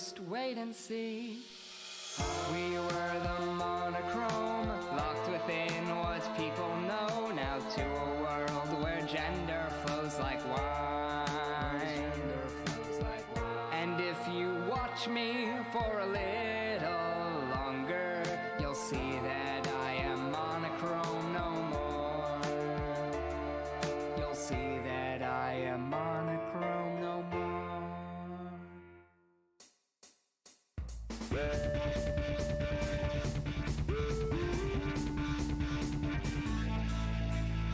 just wait and see. We were the monochrome, locked within what people know. Now to a world where gender flows like wine. And if you watch me for a little longer, you'll see that I am monochrome no more. You'll see that I am monochrome no more.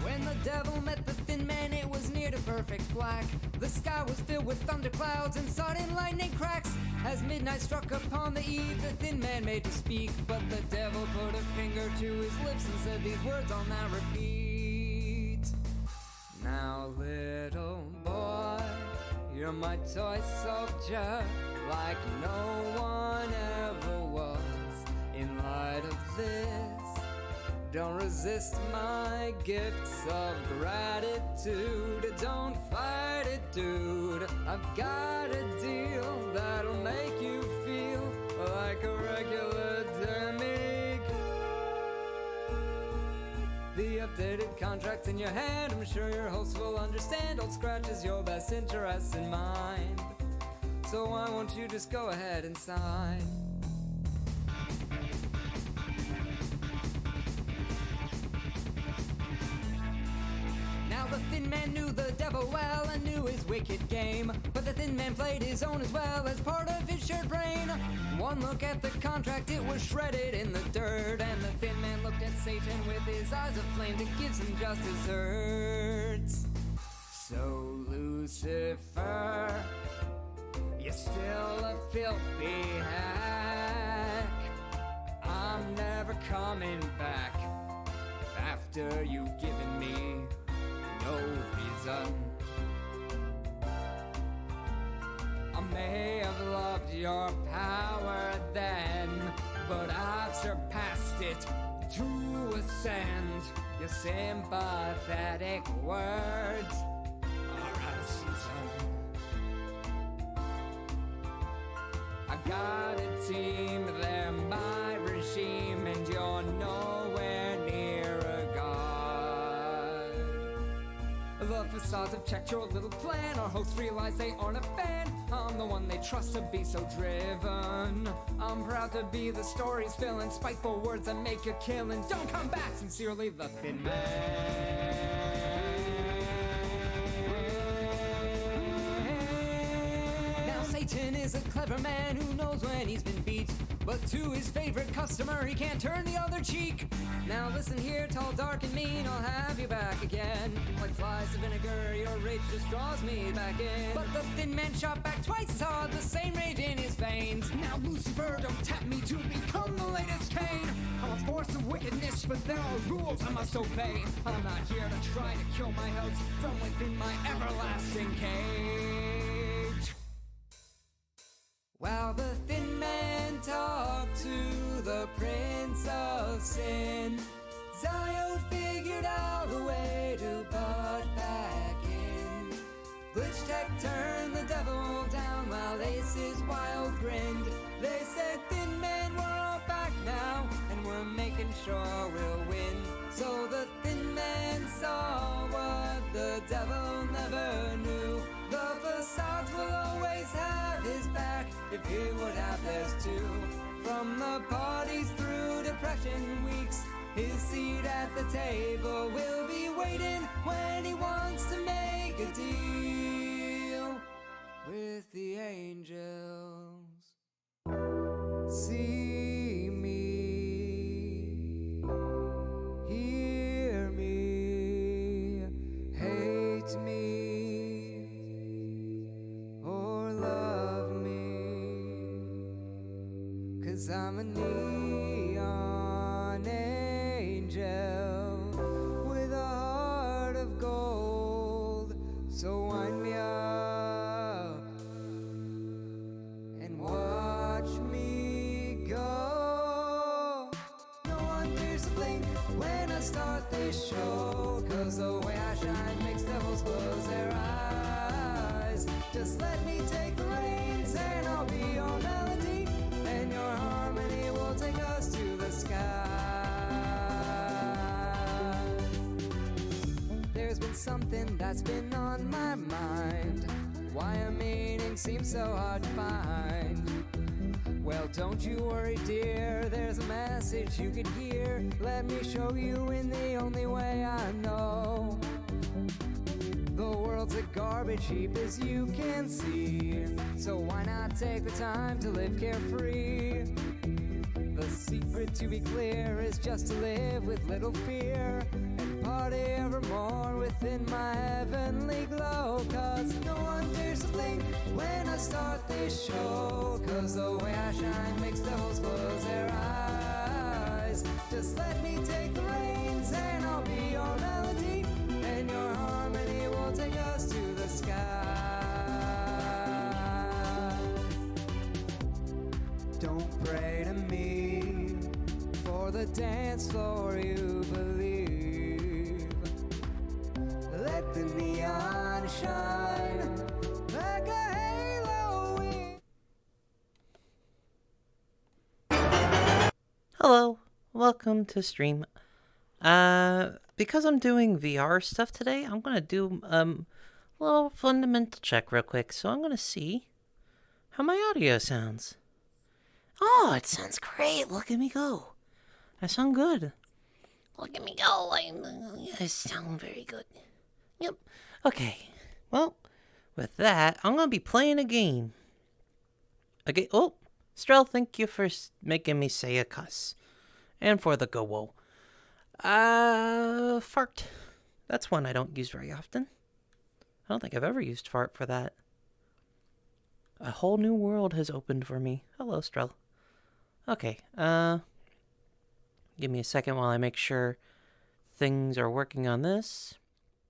When the devil met the thin man, it was near to perfect black. The sky was filled with thunderclouds and sudden lightning cracks. As midnight struck upon the eve, the thin man made to speak, but the devil put a finger to his lips and said these words I'll now repeat. Now little boy, you're my toy soldier, like no one ever was. In light of this, don't resist my gifts of gratitude. Don't fight it, dude. I've got a deal that'll make you feel like a regular demigod. The updated contract's in your hand. I'm sure your host will understand. Old Scratch is your best interest in mind. So why won't you just go ahead and sign? The thin man knew the devil well and knew his wicked game, but the thin man played his own as well as part of his shared brain. One look at the contract, it was shredded in the dirt, and the thin man looked at Satan with his eyes of flame that gives him just desserts. So Lucifer, you're still a filthy hack. I'm never coming back after you've given me no reason. I may have loved your power then, but I've surpassed it to ascend. Your sympathetic words are out of season. I got a team, they're my regime, and you're nowhere near a god. The facades have checked your little plan. Our hosts realize they aren't a fan. I'm the one they trust to be so driven. I'm proud to be the stories filling, spiteful words that make you killing. Don't come back, sincerely, the Thin Man. Now Satan is a clever man who knows when he's been beat, but to his favorite customer he can't turn the other cheek. Now listen here, tall, dark, and mean, I'll have you back again. Like flies to vinegar, your rage just draws me back in. But the thin man shot back twice as hard, the same rage in his veins. Now Lucifer, don't tempt me to become the latest Cain. I'm a force of wickedness, but there are rules I must obey. I'm not here to try to kill my host from within my everlasting cage. While the thin man talked to the Prince of Sin, Zio figured out a way to butt back in. Glitch Tech turned the devil down while Ace's wild grinned. They said, Thin Man, we're all back now, and we're making sure we'll win. So the Thin Man saw what the devil never knew. The facades will always have his back if he would have theirs too. From the parties through depression weeks, his seat at the table will be waiting when he wants to make a deal with the angels. See me, hear me, hate me, or love me, 'cause I'm a neon angel with a heart of gold. So wind me up and watch me go. No one dares to blink when I start this show, 'cause the way I shine makes devils close their eyes. eyes. Just let me take the reins and I'll be your melody, and your harmony will take us to the sky. There's been something that's been on my mind, why a meaning seems so hard to find. Well, don't you worry, dear, there's a message you could hear. Let me show you in the only way I know. The world's a garbage heap, as you can see, so why not take the time to live carefree? The secret, to be clear, is just to live with little fear and party evermore within my heavenly glow. Cause no one dares to blink when I start this show, cause the way I shine makes devils close their eyes. Just let me take the reins and I'll be your melody, and your harmony will take us to the sky. Don't pray to me for the dance floor you believe. Let the neon shine like a halo. Hello, welcome to stream. Because I'm doing VR stuff today, I'm gonna do a little fundamental check real quick. So I'm gonna see how my audio sounds. Oh, it sounds great. Look at me go. I sound good. Look at me go. I sound very good. Yep. Okay. Well, with that, I'm gonna be playing a game. Okay. Oh, Strel, thank you for making me say a cuss. And for the go whoa. Fart. That's one I don't use very often. I don't think I've ever used fart for that. A whole new world has opened for me. Hello, Strel. Okay, give me a second while I make sure things are working on this.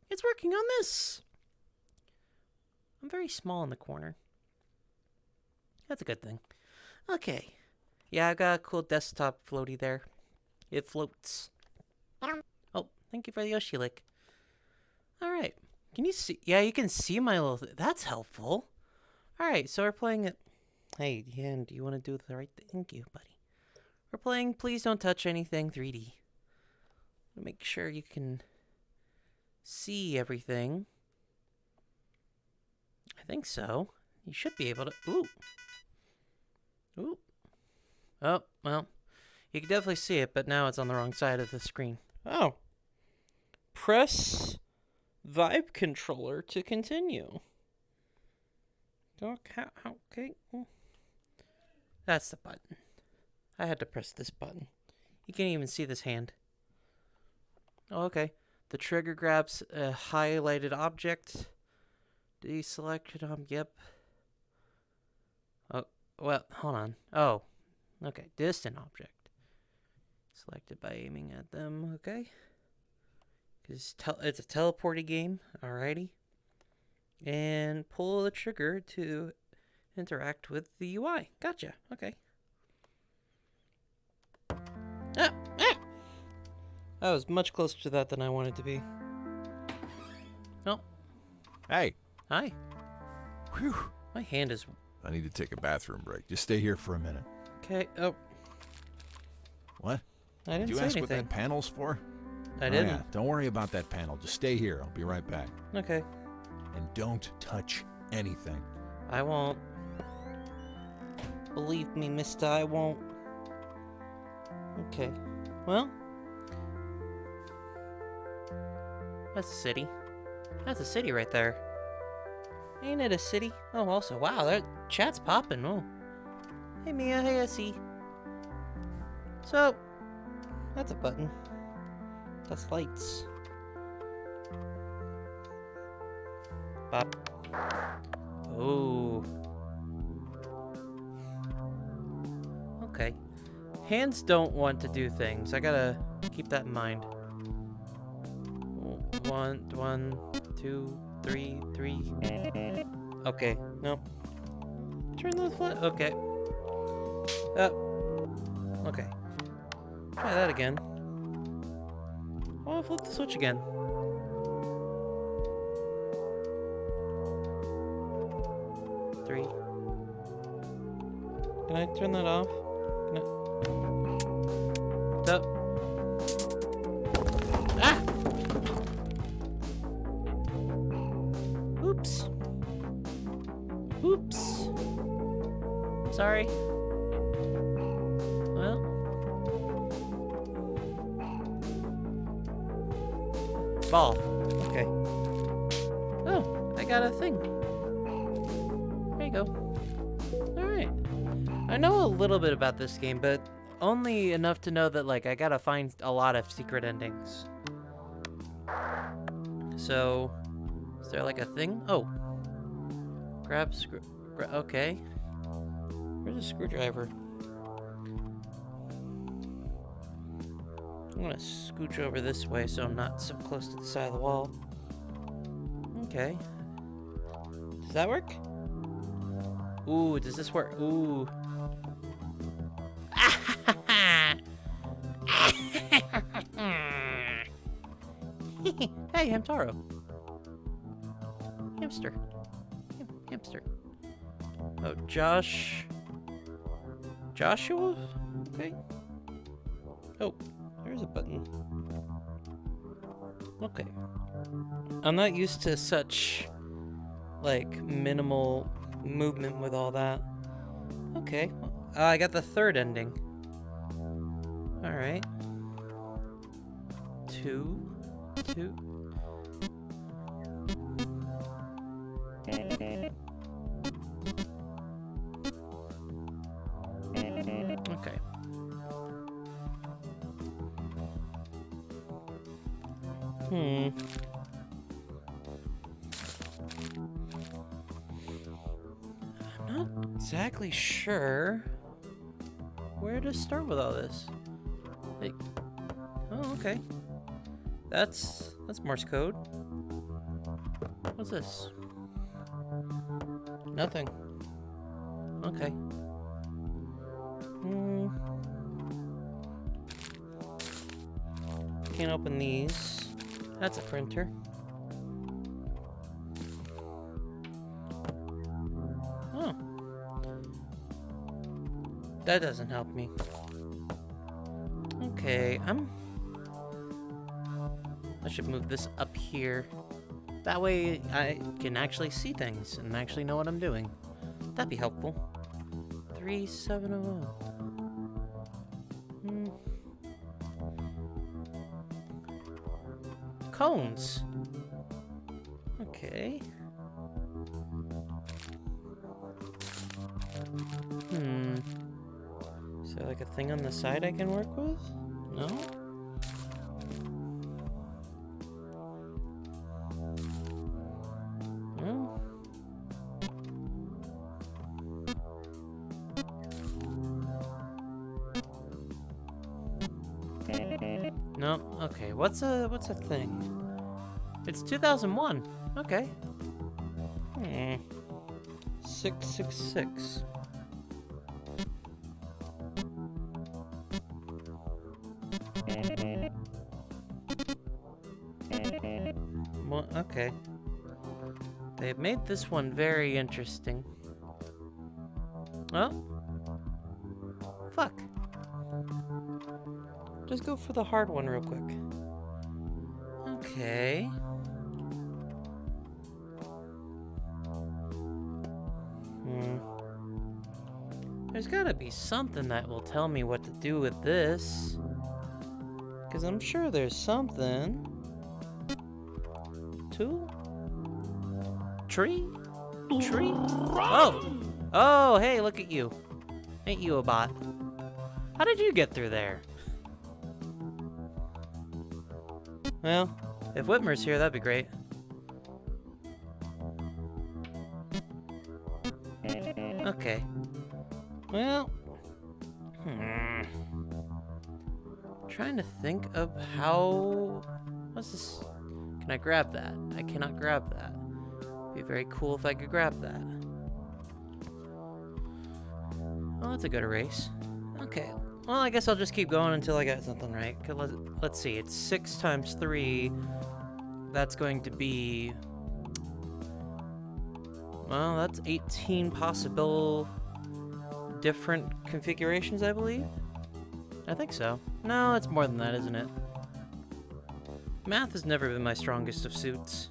It's working on this! I'm very small in the corner. That's a good thing. Okay. Yeah, I got a cool desktop floaty there. It floats. Oh, thank you for the Yoshi lick. Alright. Can you see? Yeah, you can see my little... That's helpful. Alright, so we're playing it. Hey, Dan, do you want to do the right thing? Thank you, buddy. We're playing Please Don't Touch Anything 3D. Make sure you can see everything. I think so. You should be able to... Ooh. Ooh. Oh, well. You can definitely see it, but now it's on the wrong side of the screen. Oh. Press Vibe Controller to continue. Okay. That's the button. I had to press this button. You can't even see this hand. Oh, okay. The trigger grabs a highlighted object. Deselected yep. Oh, well, hold on. Oh, okay. Distant object. Selected by aiming at them, okay. It's a teleporty game, alrighty. And pull the trigger to interact with the UI. Gotcha, okay. I was much closer to that than I wanted to be. Oh. Hey. Hi. Whew. My hand is... I need to take a bathroom break. Just stay here for a minute. Okay, oh. What? I didn't Did you say ask anything. what that panel's for? I didn't. Yeah. Don't worry about that panel. Just stay here. I'll be right back. Okay. And don't touch anything. I won't. Believe me, mister, I won't. Okay. Well. That's a city. That's a city right there. Ain't it a city? Oh, also, wow, that chat's popping. Oh. Hey, Mia. Hey, SE. So, that's a button. That's lights. Bop. Oh. Okay. Hands don't want to do things. I gotta keep that in mind. 1, 2, 3. Okay, nope. Turn the flip. Okay. Okay. Try that again. Oh, flip the switch again. 3. Can I turn that off? Can I... Up. Ah! Oops. Oops. Sorry. Well. Ball. Okay. Oh, I got a thing. There you go. Alright. I know a little bit about this game, but only enough to know that, like, I gotta find a lot of secret endings. So, is there, like, a thing? Oh. Grab okay. Where's a screwdriver? I'm gonna scooch over this way so I'm not so close to the side of the wall. Okay. Does that work? Ooh, does this work? Ooh. Hey, Hamtaro. Hamster. Hamster. Oh, Joshua? Okay. Oh, there's a button. Okay. I'm not used to such, like, minimal movement with all that. Okay. I got the third ending. Alright. 2. Okay. I'm not exactly sure where to start with all this. Like, oh, okay. That's Morse code. What's this? Nothing. Okay. Can't open these. That's a printer. Oh. That doesn't help me. Okay, I should move this up here. That way I can actually see things and actually know what I'm doing. That'd be helpful. 3700. Cones. Okay. Is there like a thing on the side I can work with? No? No. Okay. What's a thing? It's 2001. Okay. 666. Well, okay. They've made this one very interesting. Well, fuck. Just go for the hard one real quick. Okay. There's gotta be something that will tell me what to do with this. Because I'm sure there's something. 2? Tree? Oh! Oh, hey, look at you. Ain't you a bot? How did you get through there? Well, if Whitmer's here, that'd be great. Okay. Well, trying to think of how... What's this? Can I grab that? I cannot grab that. It'd be very cool if I could grab that. Well, that's a good erase. Okay. Well, I guess I'll just keep going until I get something right. Let's see. It's 6 times 3. That's going to be... Well, that's 18 possible different configurations, I believe. I think so. No, it's more than that, isn't it? Math has never been my strongest of suits.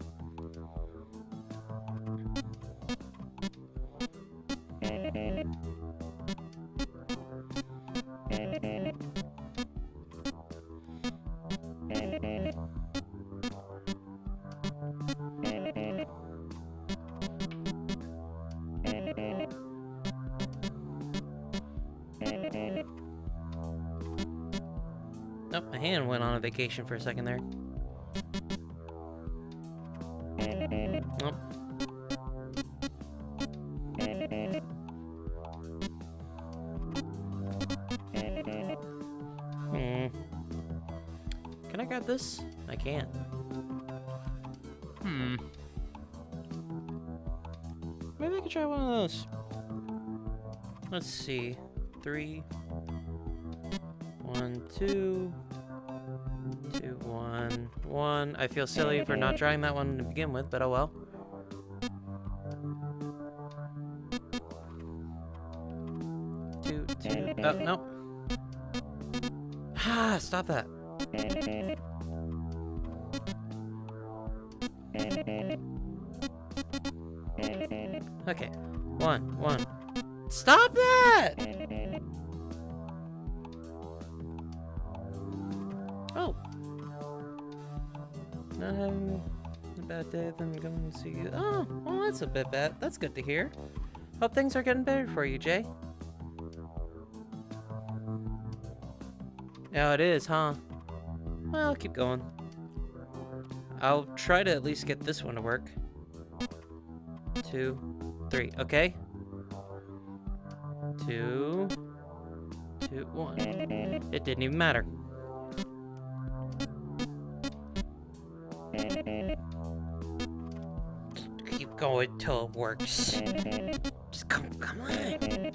Nope, my hand went on a vacation for a second there. Nope. Can I grab this? I can't. Maybe I could try one of those. Let's see. 3, 1, 2, 2, 1, 1. I feel silly for not trying that one to begin with, but oh well. Two. Oh, no. Ah, stop that. Okay. 1. Stop that! Oh. Not having a bad day, then going to see you. Oh, well, that's a bit bad. That's good to hear. Hope things are getting better for you, Jay. Oh, it is, huh? Well, keep going. I'll try to at least get this one to work. 2, 3. Okay. 2, 1. It didn't even matter. Just keep going till it works. Just come on.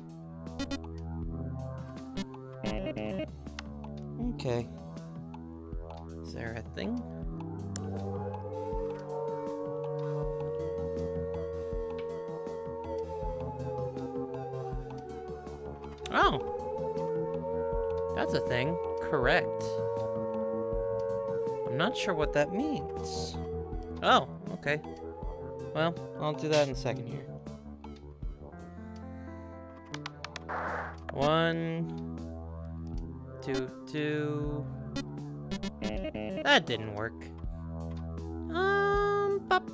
Okay. Is there a thing? Oh! That's a thing. Correct. I'm not sure what that means. Oh, okay. Well, I'll do that in a second here. 1, 2. That didn't work. Pop.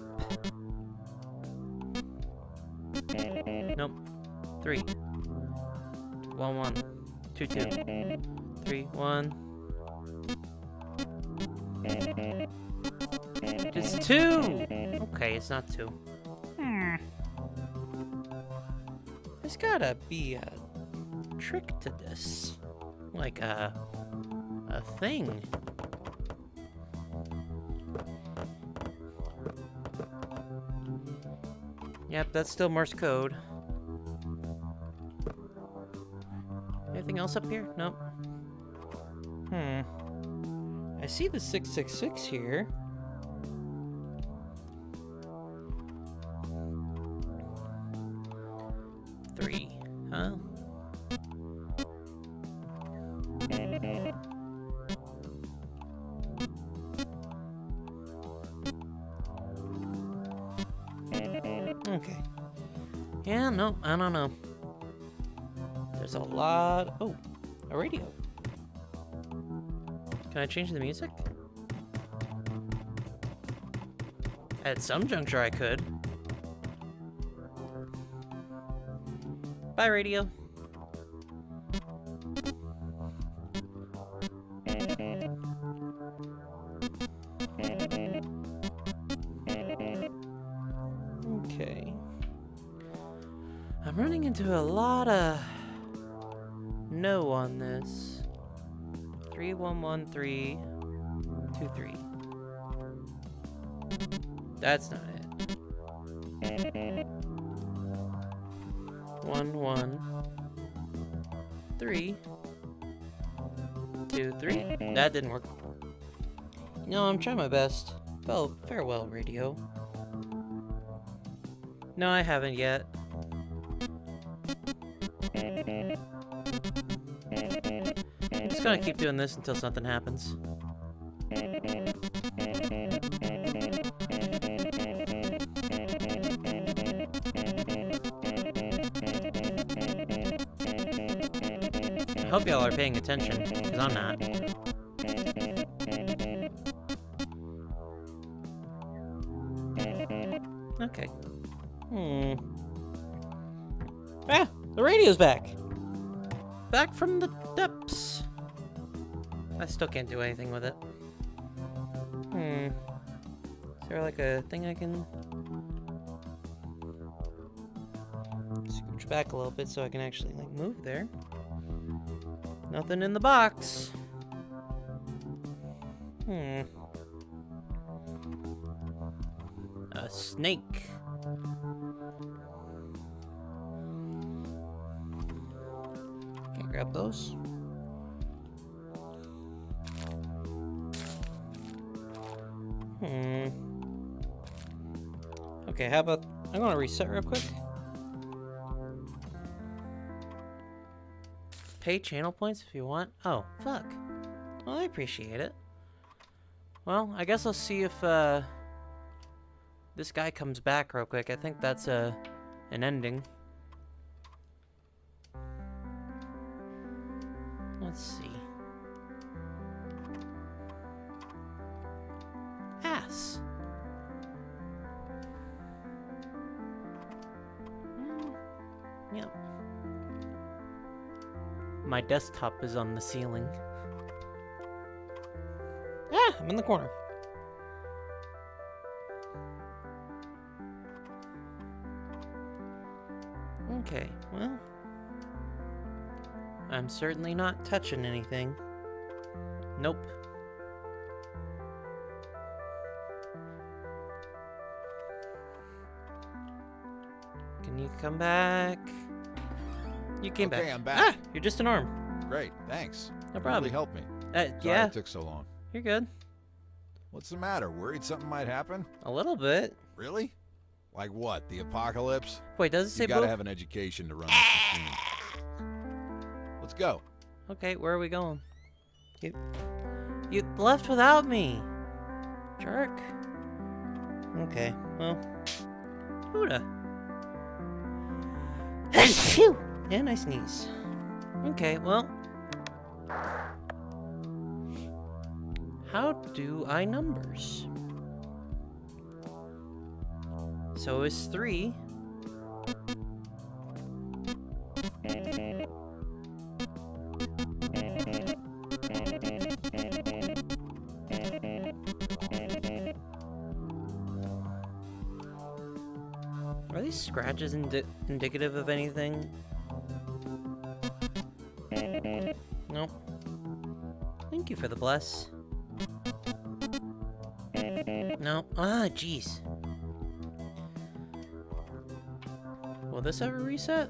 Nope. 3. 1. 2. 3, 1. It's 2! Okay, it's not 2. There's gotta be a trick to this. Like a thing. Yep, that's still Morse code. Anything else up here? Nope. I see the 666 here. Three, huh? Okay. Yeah, no, I don't know. There's a lot. Oh, a radio. Can I change the music? At some juncture, I could. Bye, radio. Okay. I'm running into a lot of no on this. 3113 23. That's not it. 113 23. That didn't work. No, I'm trying my best. Farewell, radio. No, I haven't yet. I'm just gonna keep doing this until something happens. I hope y'all are paying attention, because I'm not. Okay. Ah! The radio's back! Back from the depths. I still can't do anything with it. Is there like a thing I can... scooch back a little bit so I can actually like move there? Nothing in the box. A snake. Can't grab those. Okay, how about... I'm gonna reset real quick. Pay channel points if you want. Oh, fuck. Well, I appreciate it. Well, I guess I'll see if this guy comes back real quick. I think that's an ending. Let's see. Ass. Yep. My desktop is on the ceiling. Ah, I'm in the corner. Okay, well, I'm certainly not touching anything. Nope. Can you come back? You came back. Okay, I'm back. Ah, you're just an arm. Great, thanks. No problem. Really helped me. Sorry Yeah, it took so long. you're good. What's the matter? Worried something might happen? A little bit. Really? Like what? The apocalypse? Wait, does it say You gotta boo? have an education to run this machine. Let's go. Okay, where are we going? You left without me. Jerk. Okay, well. Buddha. Phew! And I sneeze. Okay, well. How do I numbers? So is 3. Are these scratches indicative of anything? Nope. Thank you for the bless. No. Ah, jeez. Will this ever reset?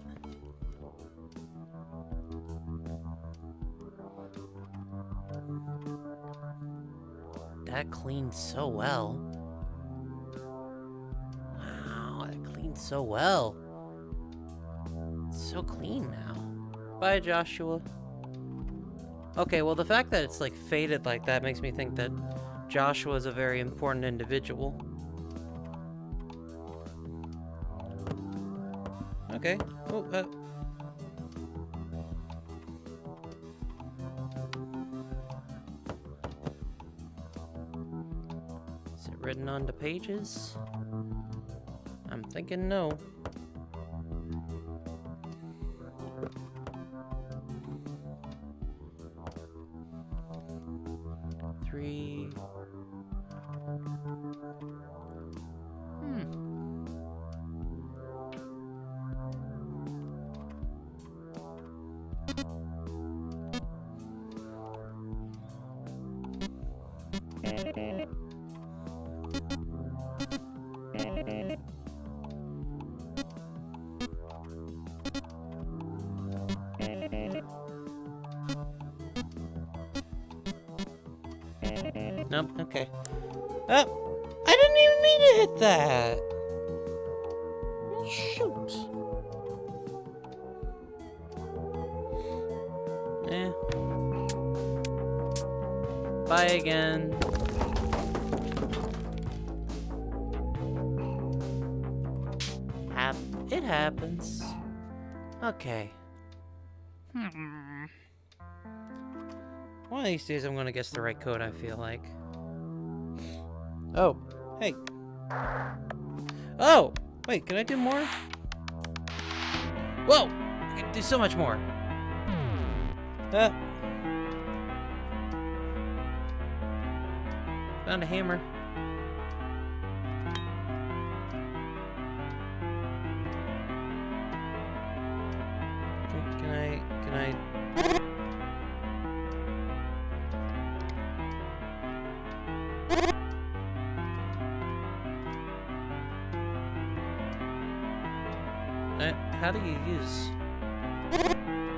That cleaned so well. Wow, that cleaned so well. It's so clean now. Bye, Joshua. Okay, well, the fact that it's like faded like that makes me think that Joshua is a very important individual. Okay. Oh, Is it written on the pages? I'm thinking no. Three. Nope, okay. Oh, I didn't even mean to hit that! Shoot. Eh. Bye again. It happens. Okay. One of these days I'm gonna guess the right code, I feel like. Oh, hey. Oh! Wait, can I do more? Whoa! I can do so much more. Found a hammer. Can I... How do you use...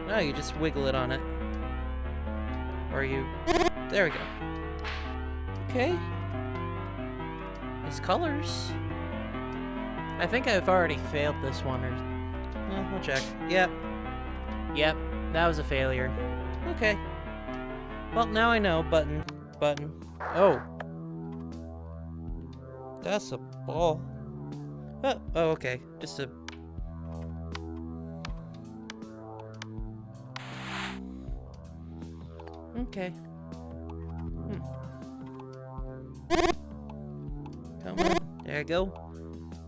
Oh, you just wiggle it on it. Or you... There we go. Okay. It's colors. I think I've already failed this one, or... Well, we'll check. Yep. Yep, that was a failure. Okay. Well, now I know. Button. Oh. That's a ball. Oh, okay. Just a... Okay. Come on. There you go.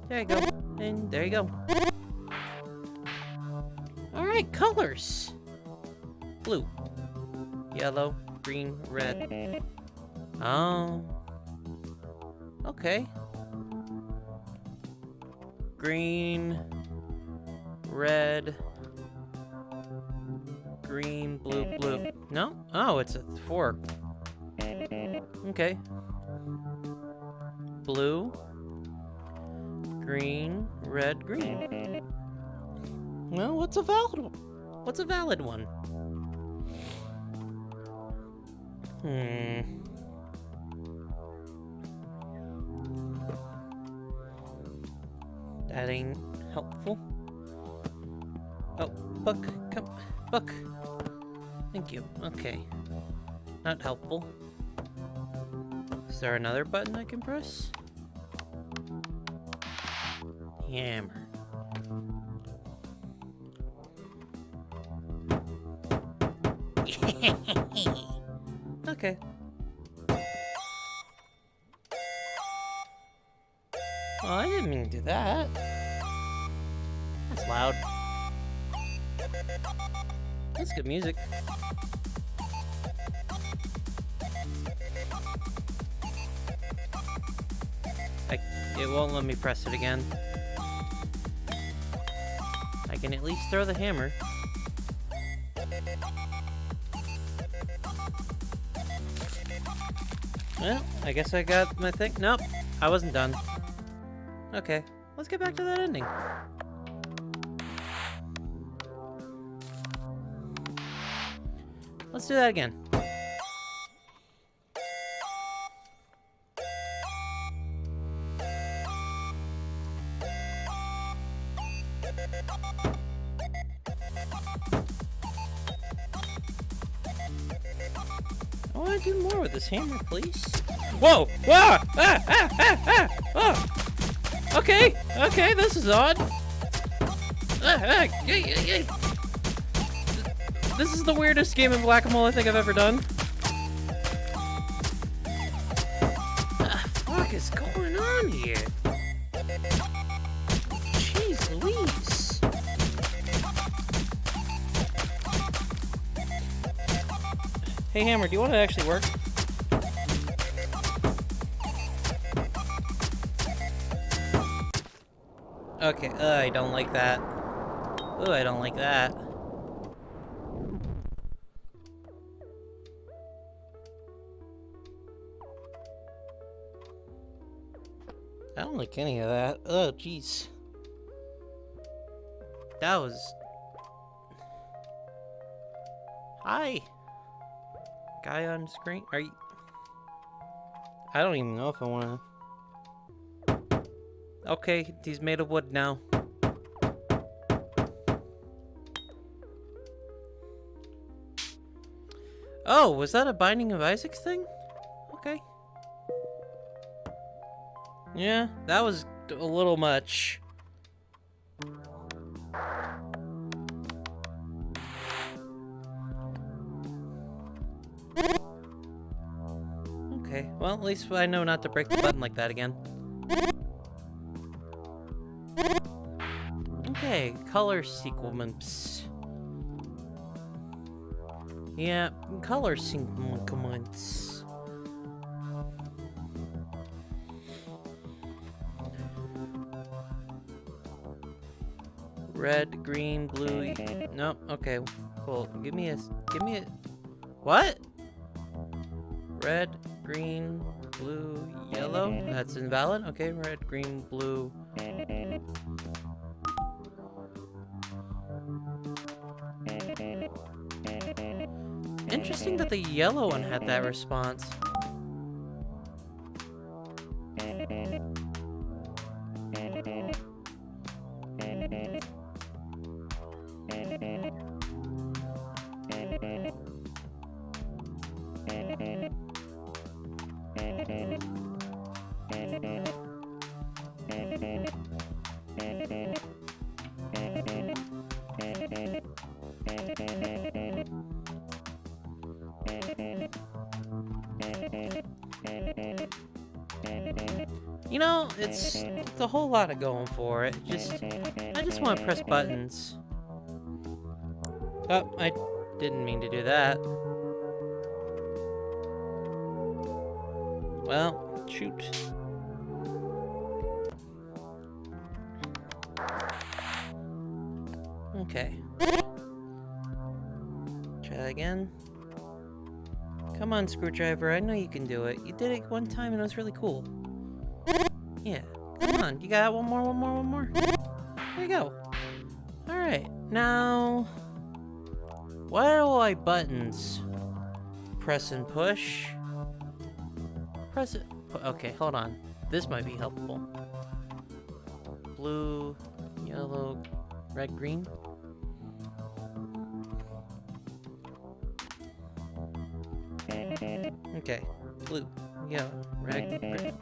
There you go. And there you go. Alright, colors. Blue. Yellow. Green. Red. Oh. Okay. Green. Red. Green, blue. No? Oh, it's a 4. Okay. Blue. Green, red, green. Well, what's a valid one? That ain't helpful. Oh, book, come, book. Thank you. Okay. Not helpful. Is there another button I can press? Hammer. Okay. Well, I didn't mean to do that. That's loud. That's good music. It won't let me press it again. I can at least throw the hammer. Well, I guess I got my thing. Nope, I wasn't done. Okay, let's get back to that ending. Let's do that again. I want to do more with this hammer, please. Whoa! Whoa! Oh! Okay, this is odd. This is the weirdest game of whack-a-mole I think I've ever done. What is going on here? Jeez Louise. Hey, Hammer, do you want to actually work? Okay, I don't like that. Oh, I don't like that. I don't like any of that. Oh, jeez. That was... Hi! Guy on screen? Are you... I don't even know if I wanna... Okay, he's made of wood now. Oh, was that a Binding of Isaac thing? Okay. Yeah, that was a little much. Okay, well, at least I know not to break the button like that again. Okay, color sequence. Yeah, color sequence. Red, green, blue. Nope. Okay. Cool. Give me a. What? Red, green, blue, yellow. That's invalid. Okay. Red, green, blue. Interesting that the yellow one had that response. You know, it's a whole lot of going for it. I just want to press buttons. Oh, I didn't mean to do that. Well, shoot. Okay. Try that again. Come on, Screwdriver, I know you can do it. You did it one time and it was really cool. Yeah, come on, you got one more. There you go. Alright, now... What are all my buttons? Press and push. Press it. Okay, hold on. This might be helpful. Blue, yellow, red, green. Okay, blue, yellow, red, green.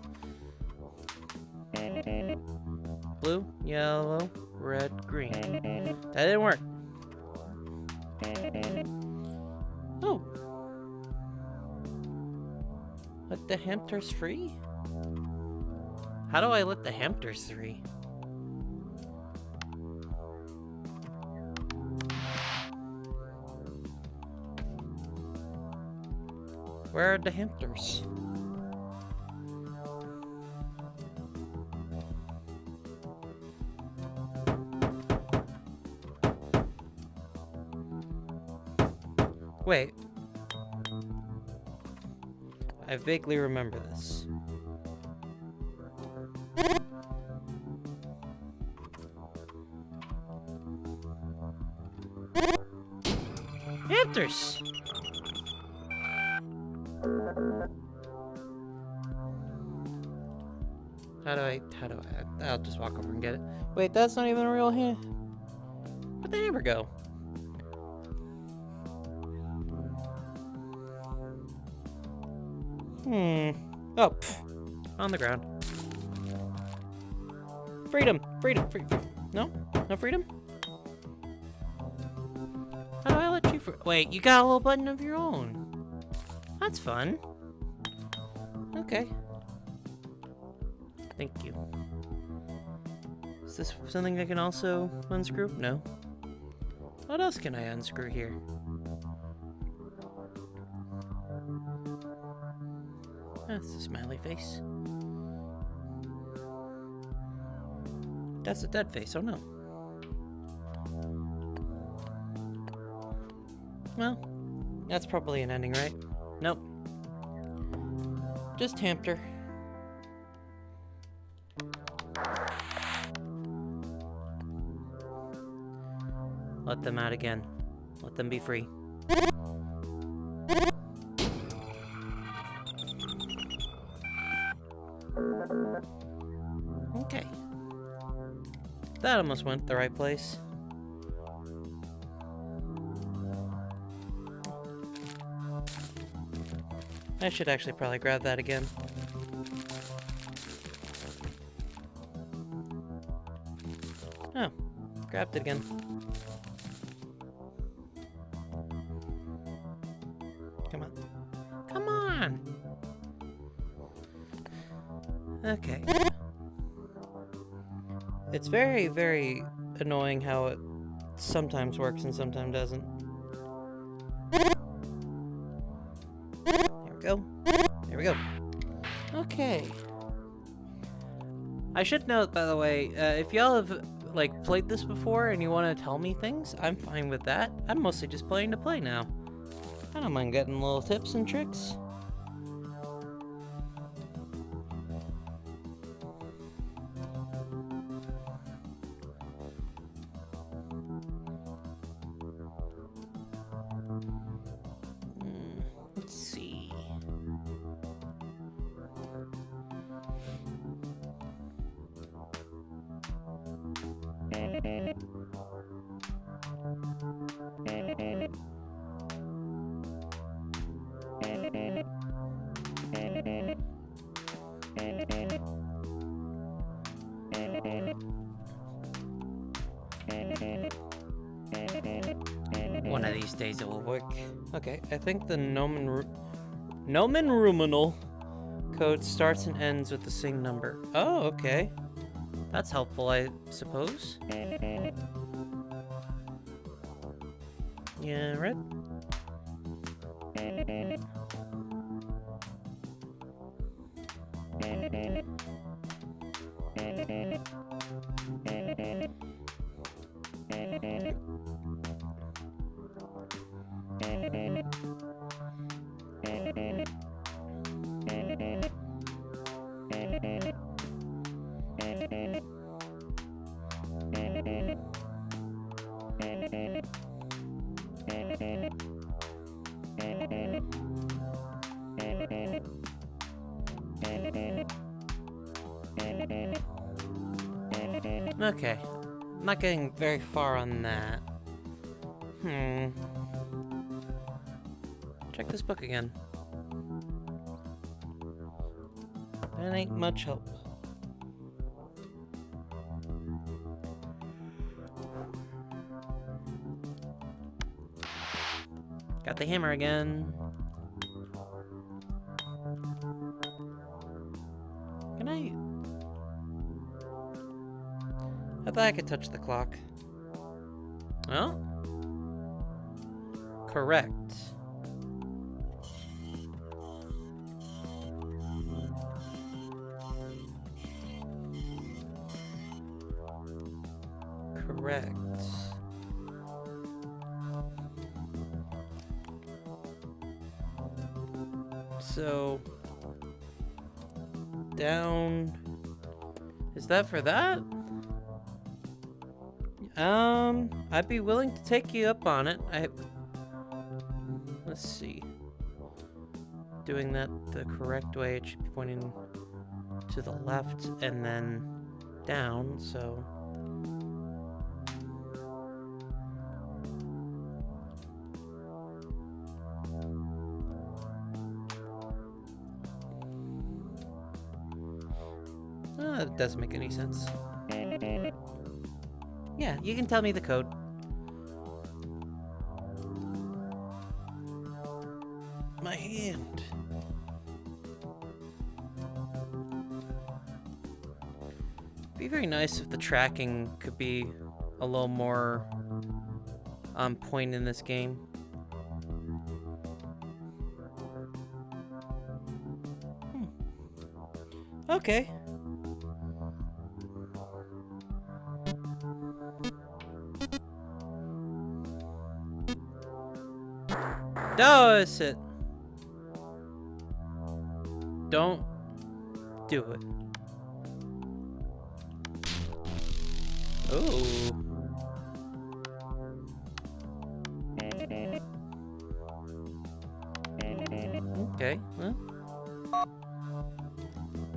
Blue, yellow, red, green. That didn't work. Oh. Let the hamsters free? How do I let the hamsters free? Where are the hamsters? Wait. I vaguely remember this. Hamsters! How do I, I'll just walk over and get it. Wait, that's not even a real hand. Where'd the hammer go? Oh, pff. On the ground. Freedom! Freedom! No? No freedom? How do I let you wait, you got a little button of your own. That's fun. Okay. Thank you. Is this something I can also unscrew? No. What else can I unscrew here? That's a smiley face. That's a dead face, oh no. Well, that's probably an ending, right? Nope. Just hamster. Let them out again. Let them be free. Okay. That almost went the right place. I should actually probably grab that again. Oh, grabbed it again. Come on. Come on! Okay. It's very, very annoying how it sometimes works and sometimes doesn't. There we go. There we go. Okay. I should note, by the way, if y'all have like played this before and you want to tell me things, I'm fine with that. I'm mostly just playing to play now. I don't mind getting little tips and tricks. Let's see. One of these days it will work. Okay, I think the nomen ruminal code starts and ends with the same number. Oh, okay. That's helpful, I suppose. Yeah, right? Okay, I'm not getting very far on that. Check this book again. That ain't much help. Got the hammer again. Can I thought I could touch the clock. Oh? Correct. Correct. So, down. Is that for that? I'd be willing to take you up on it. Let's see. Doing that the correct way, it should be pointing to the left and then down, so. That doesn't make any sense. Yeah, you can tell me the code. My hand. It'd be very nice if the tracking could be a little more on point in this game. Okay. Does it? Don't do it. Oh. Okay. Well.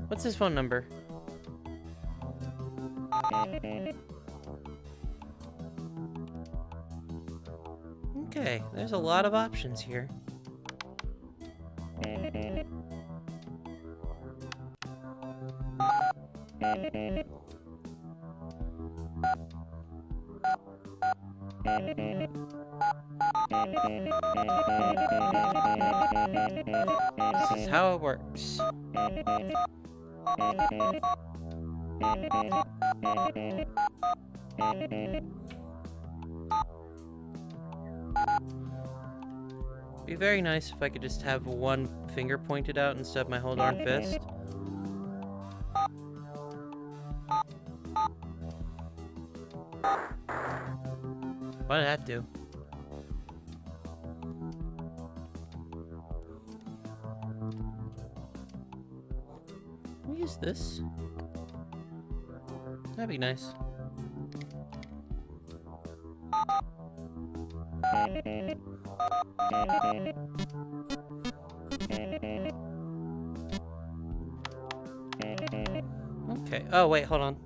What's his phone number? Okay, there's a lot of options here. This is how it works. Be very nice if I could just have one finger pointed out instead of my whole darn fist. What did that do? Can we use this? That'd be nice. Okay. Oh, wait, hold on.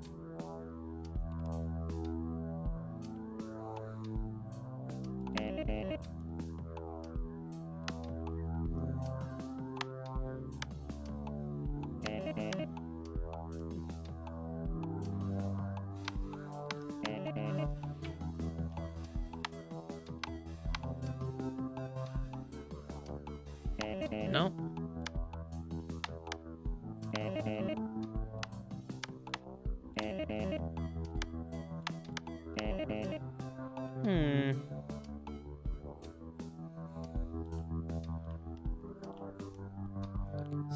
No.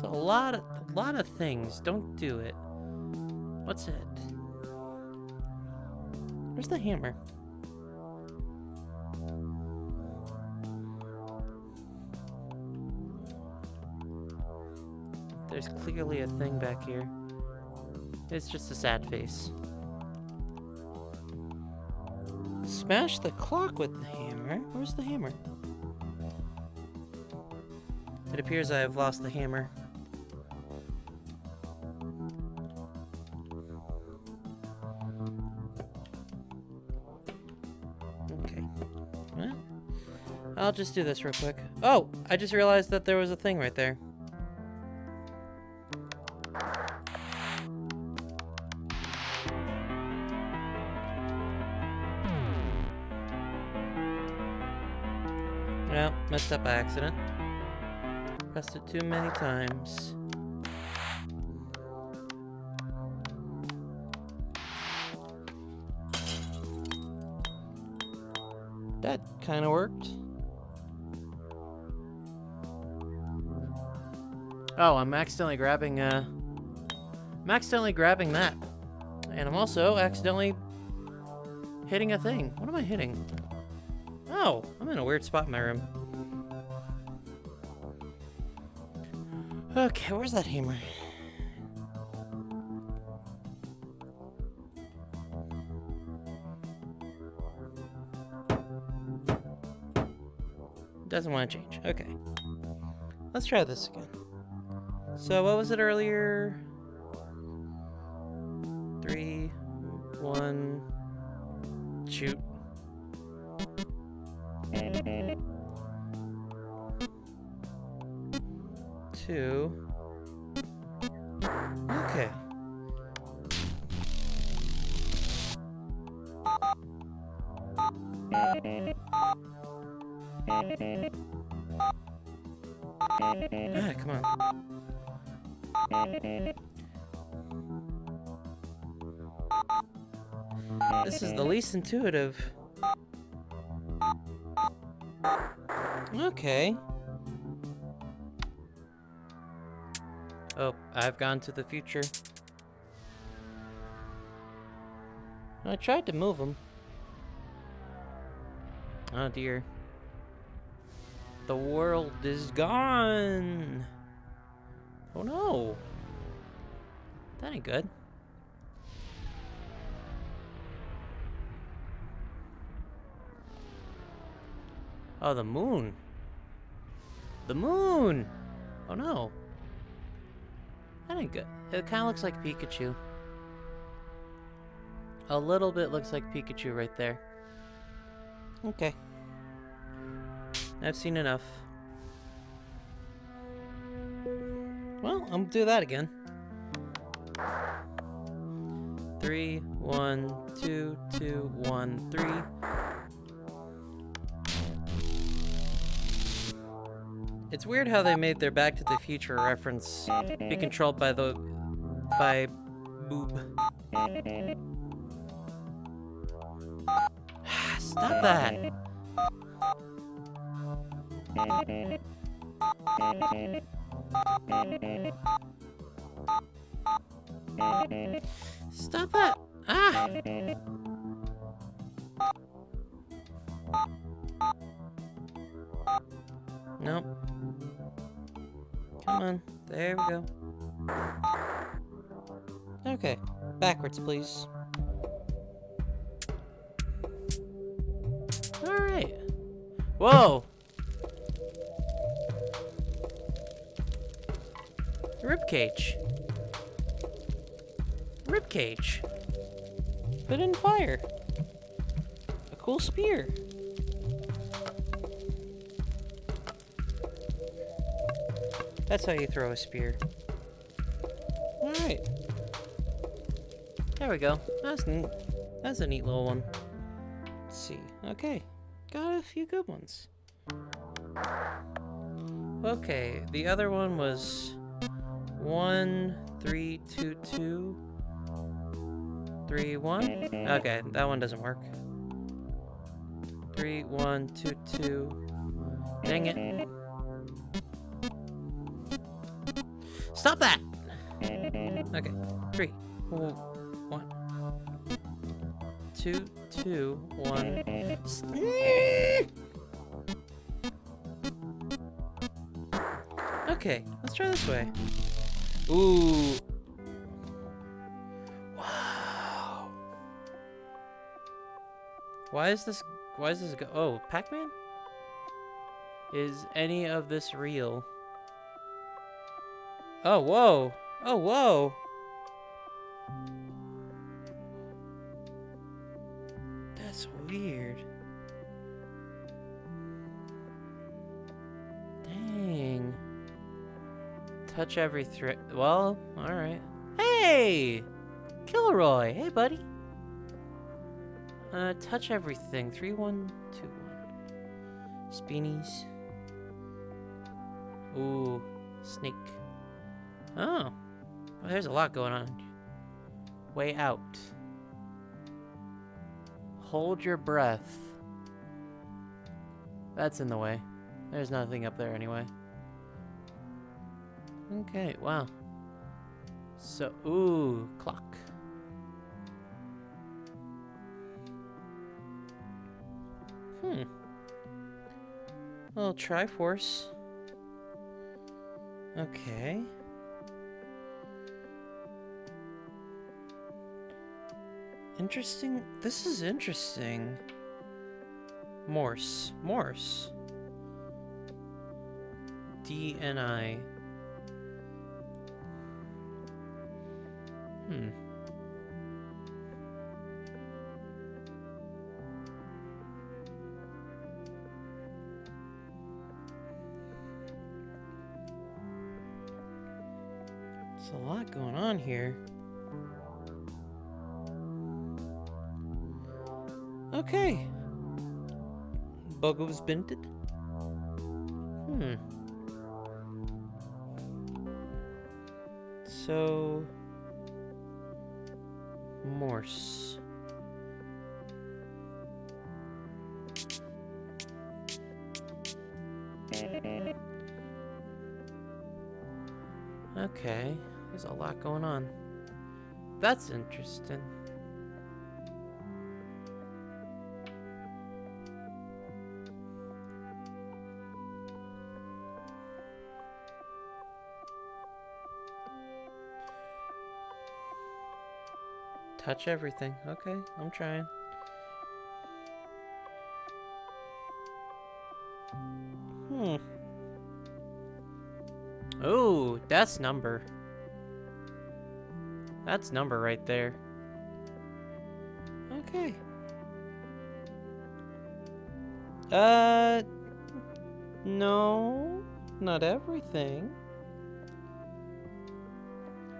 So a lot of things. Don't do it. What's it? Where's the hammer? There's clearly a thing back here. It's just a sad face. Smash the clock with the hammer. Where's the hammer? It appears I have lost the hammer. Okay. Well, I'll just do this real quick. Oh! I just realized that there was a thing right there. Well, messed up by accident. Pressed it too many times. That kind of worked. Oh, I'm accidentally grabbing that. And I'm also accidentally hitting a thing. What am I hitting? Oh, I'm in a weird spot in my room. Okay, where's that hammer? Doesn't want to change. Okay. Let's try this again. So, what was it earlier? 3, 1, shoot. Two. Okay. Ah, come on. This is the least intuitive. Okay. Oh, I've gone to the future. I tried to move him. Oh dear. The world is gone! Oh no! That ain't good. Oh, the moon! The moon! Oh no. That ain't good. It kind of looks like Pikachu. A little bit looks like Pikachu right there. Okay. I've seen enough. Well, I'm gonna do that again. 3, 1, 2, 2, 1, 3. It's weird how they made their Back to the Future reference be controlled by boob. Stop that. Stop that. Ah. Nope. Come on. There we go. Okay. Backwards, please. Alright. Whoa! Ribcage. Ribcage. But in fire. A cool spear. That's how you throw a spear. Alright. There we go. That's neat. That's a neat little one. Let's see. Okay. Got a few good ones. Okay, the other one was 1, 3, 2, 2, 3, 1. Okay, that one doesn't work. 3, 1, 2, 2. Dang it. Stop that! Okay, 3, 1, 2, 2, 1. Okay, let's try this way. Ooh. Wow. Why is this go? Oh, Pac-Man? Is any of this real? Oh, whoa. Oh, whoa. That's weird. Dang. Touch every thread. Well, alright. Hey! Kilroy! Hey, buddy. Touch everything. 3, 1, 2, 1. Speenies. Ooh. Snake. Oh. Well, there's a lot going on. Way out. Hold your breath. That's in the way. There's nothing up there anyway. Okay, wow. So, ooh, clock. Little Triforce. Okay. Interesting. This is interesting. Morse. Morse. DNI. There's a lot going on here. Okay. Buggo's Binted. So... Morse. Okay, there's a lot going on. That's interesting. Touch everything. Okay, I'm trying. Oh, that's number. That's number right there. Okay. No, not everything.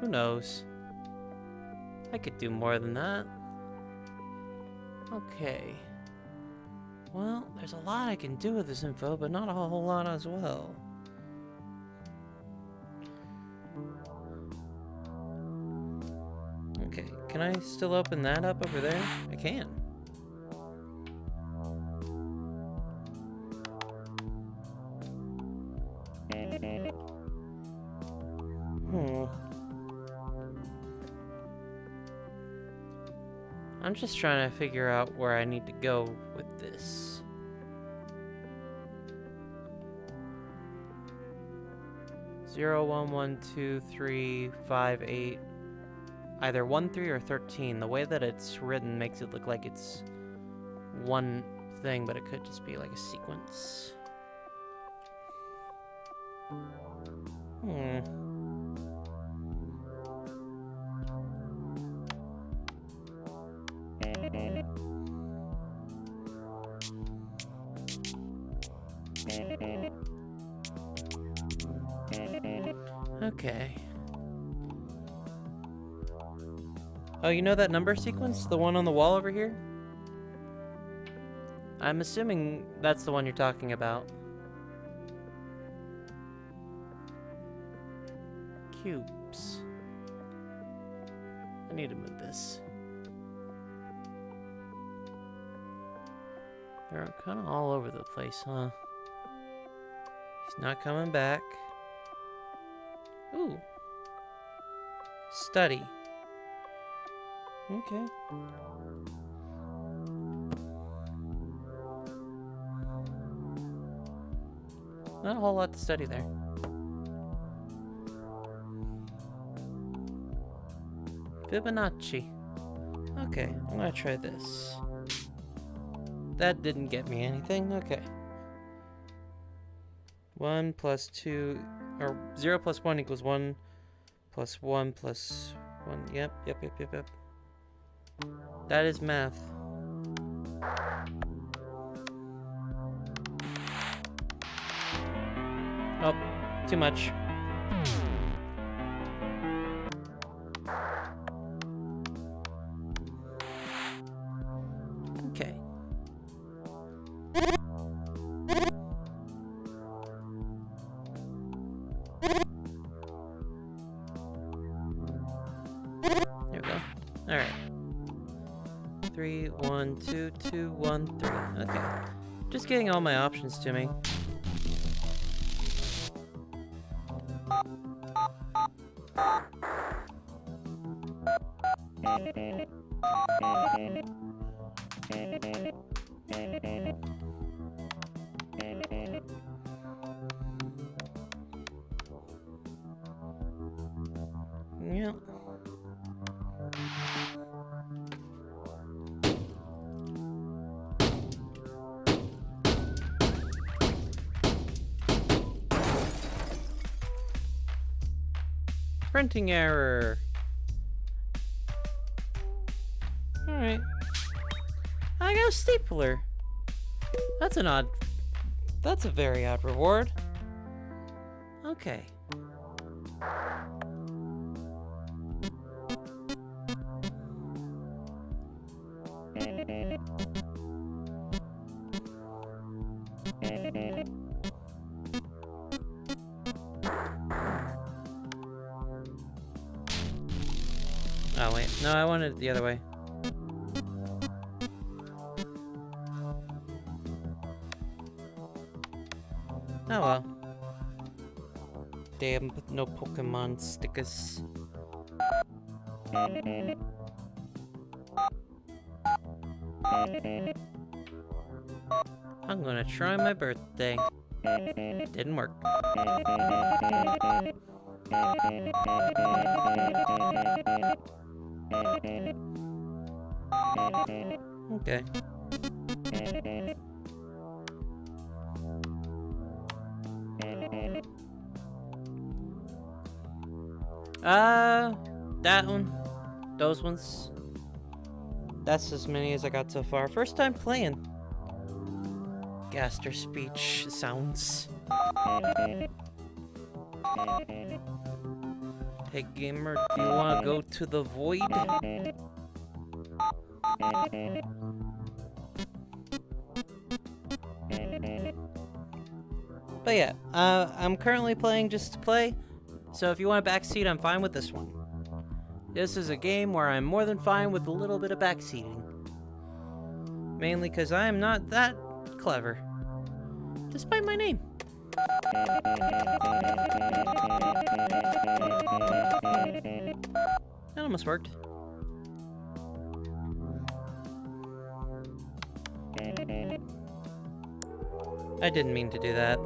Who knows? I could do more than that. Okay. Well, there's a lot I can do with this info, but not a whole lot as well. Okay, can I still open that up over there? I can. I'm just trying to figure out where I need to go with this. Zero, 1, 1, 2, 3, 5, 8. Either 1, 3, or 13. The way that it's written makes it look like it's one thing, but it could just be like a sequence. Okay. Oh, you know that number sequence? The one on the wall over here? I'm assuming that's the one you're talking about. Cubes. I need to move this. They're kind of all over the place, huh? He's not coming back. Ooh. Study. Okay. Not a whole lot to study there. Fibonacci. Okay, I'm gonna try this. That didn't get me anything. Okay. 1 plus 2, or 0 plus 1 equals 1 plus 1 plus 1. Yep. That is math. Oh, too much. Okay. There we go. Alright. 3, 1, 2, 2, 1, 3. Okay. Just getting all my options to me. Yep. Printing error. Alright. I got a stapler. That's a very odd reward. Okay. Oh wait, no, I wanted it the other way. Oh well. Damn, but no Pokemon stickers. I'm gonna try my birthday. Didn't work. Okay. That one. Those ones. That's as many as I got so far. First time playing. Gaster speech sounds. Hey gamer, do you want to go to the void? But yeah, I'm currently playing just to play, so if you want a backseat, I'm fine with this one. This is a game where I'm more than fine with a little bit of backseating. Mainly because I am not that clever, despite my name. That almost worked. I didn't mean to do that.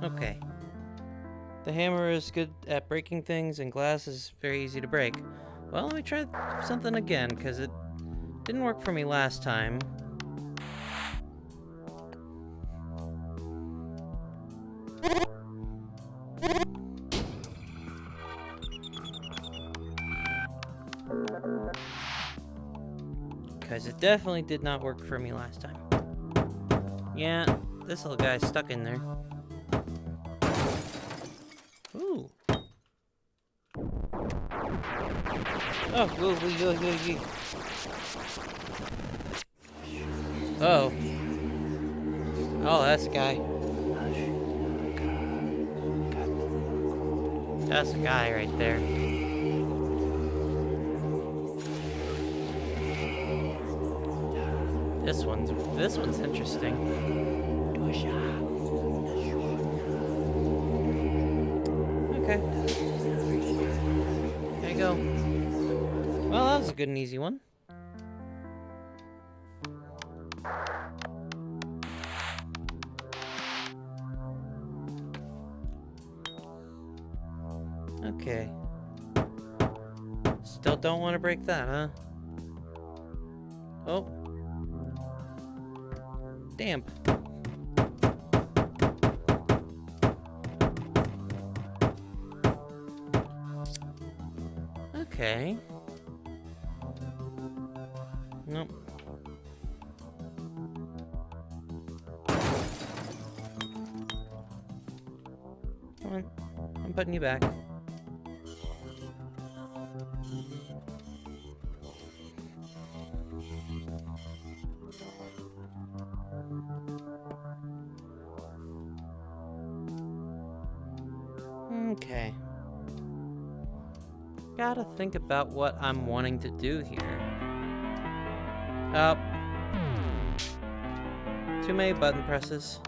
Okay. The hammer is good at breaking things, and glass is very easy to break. Well, let me try something again, because it didn't work for me last time. Because it definitely did not work for me last time. Yeah, this little guy's stuck in there. Ooh. Oh, woo. Oh. Oh, that's a guy. That's a guy right there. This one's interesting. Okay. There you go. Well, that was a good and easy one. Okay. Still don't want to break that, huh? Oh. Damp. Okay. Nope. Come on. I'm putting you back. Okay. Gotta think about what I'm wanting to do here. Oh. Too many button presses.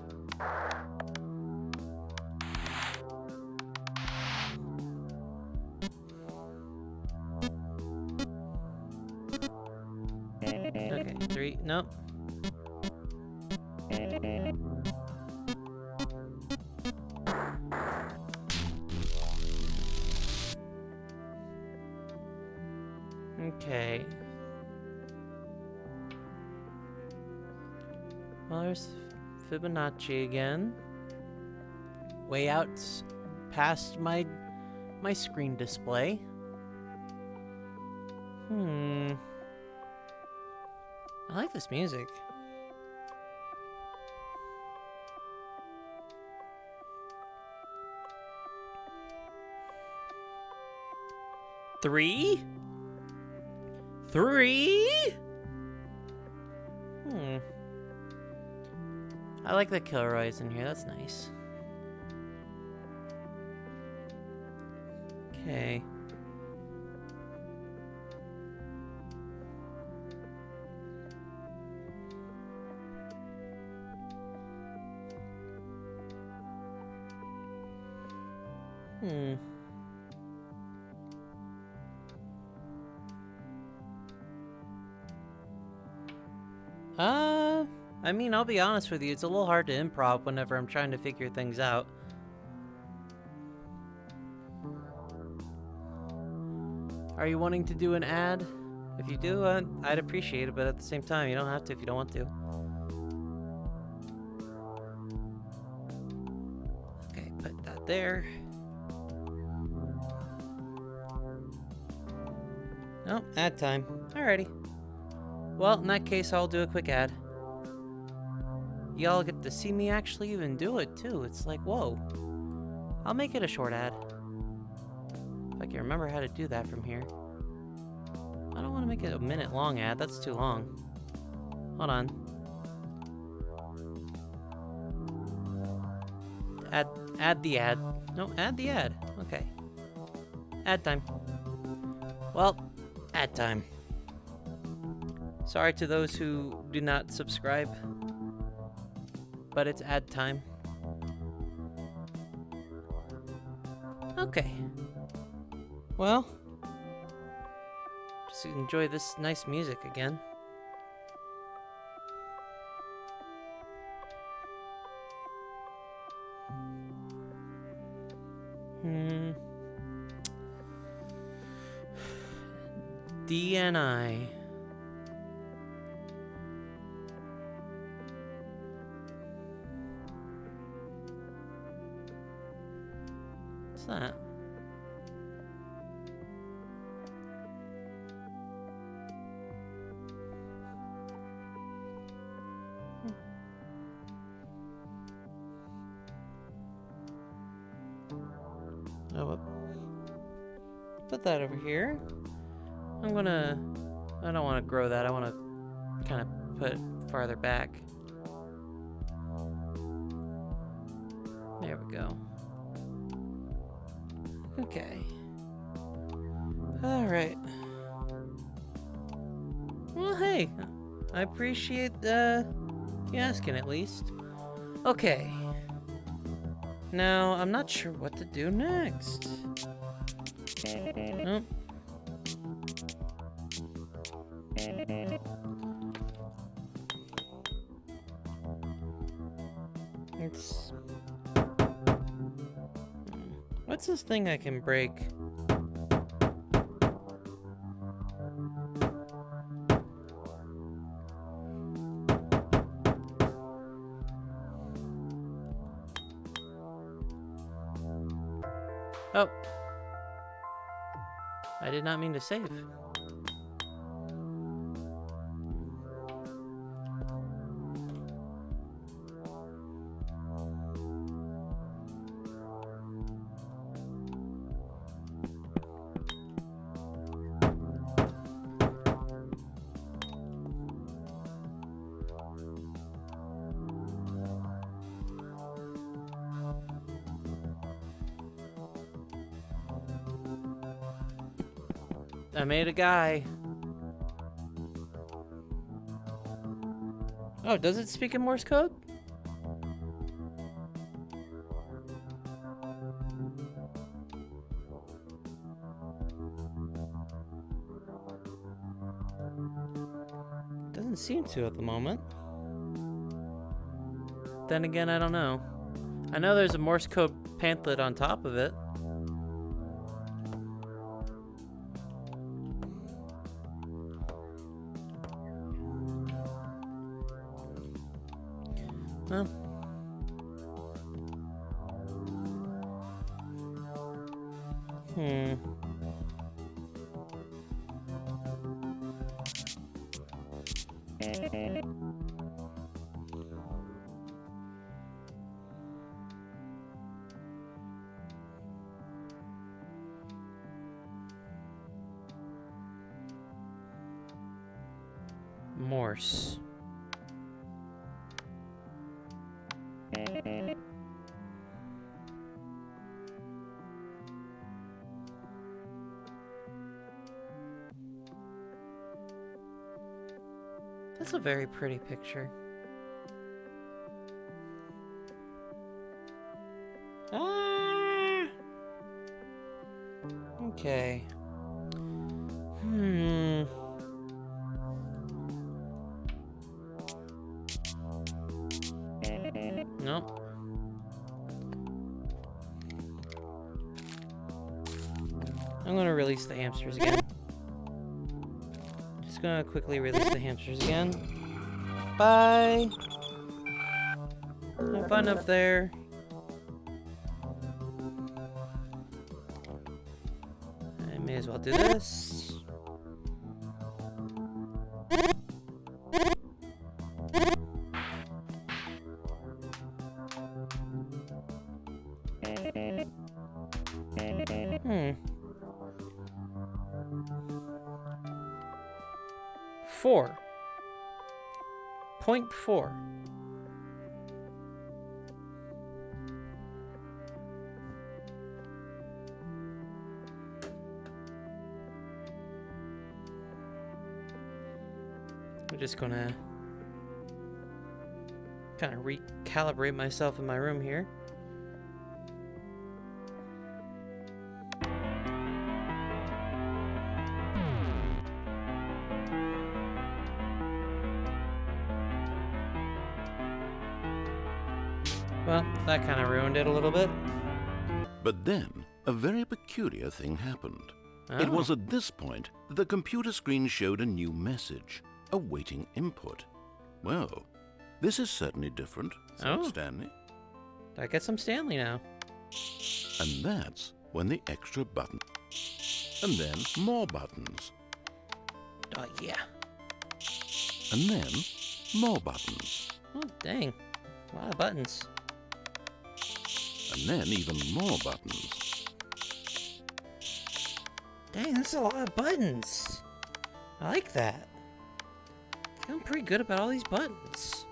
Okay, 3, nope. Okay. Well, there's Fibonacci again. Way out past my screen display. I like this music. Three? I like the Kilroys in here, that's nice. Okay. I mean, I'll be honest with you, it's a little hard to improv whenever I'm trying to figure things out. Are you wanting to do an ad? If you do, I'd appreciate it, but at the same time, you don't have to if you don't want to. Okay, put that there. Oh, ad time. Alrighty. Well, in that case, I'll do a quick ad. Y'all get to see me actually even do it, too. It's like, whoa. I'll make it a short ad. If I can remember how to do that from here. I don't want to make it a minute long ad. That's too long. Hold on. Add the ad. No, add the ad. Okay. Ad time. Well, ad time. Sorry to those who do not subscribe, but it's ad time. Okay. Well, just enjoy this nice music again. DNI. What's that? Oh, put that over here. I don't want to grow that. I want to kind of put it farther back. There we go. Okay. Alright. Well, hey. I appreciate you asking at least. Okay. Now, I'm not sure what to do next. Nope. What's this thing I can break? Oh. I did not mean to save. I made a guy. Oh, does it speak in Morse code? Doesn't seem to at the moment. Then again, I don't know. I know there's a Morse code pamphlet on top of it. Well. Morse. That's a very pretty picture. Ah! Okay. Nope. I'm gonna release the hamsters again. Just gonna quickly release the hamsters again. Bye! Have fun up there. I may as well do this. Hmm. 4.4. I'm just gonna kind of recalibrate myself in my room here. Well, that kind of ruined it a little bit. But then, a very peculiar thing happened. Oh. It was at this point that the computer screen showed a new message, awaiting input. Well, this is certainly different, said Oh. Stanley. I get some Stanley now. And that's when the extra button. And then more buttons. Oh, yeah. And then more buttons. Oh, dang. A lot of buttons. And then even more buttons. Dang, that's a lot of buttons. I like that. Feeling pretty good about all these buttons.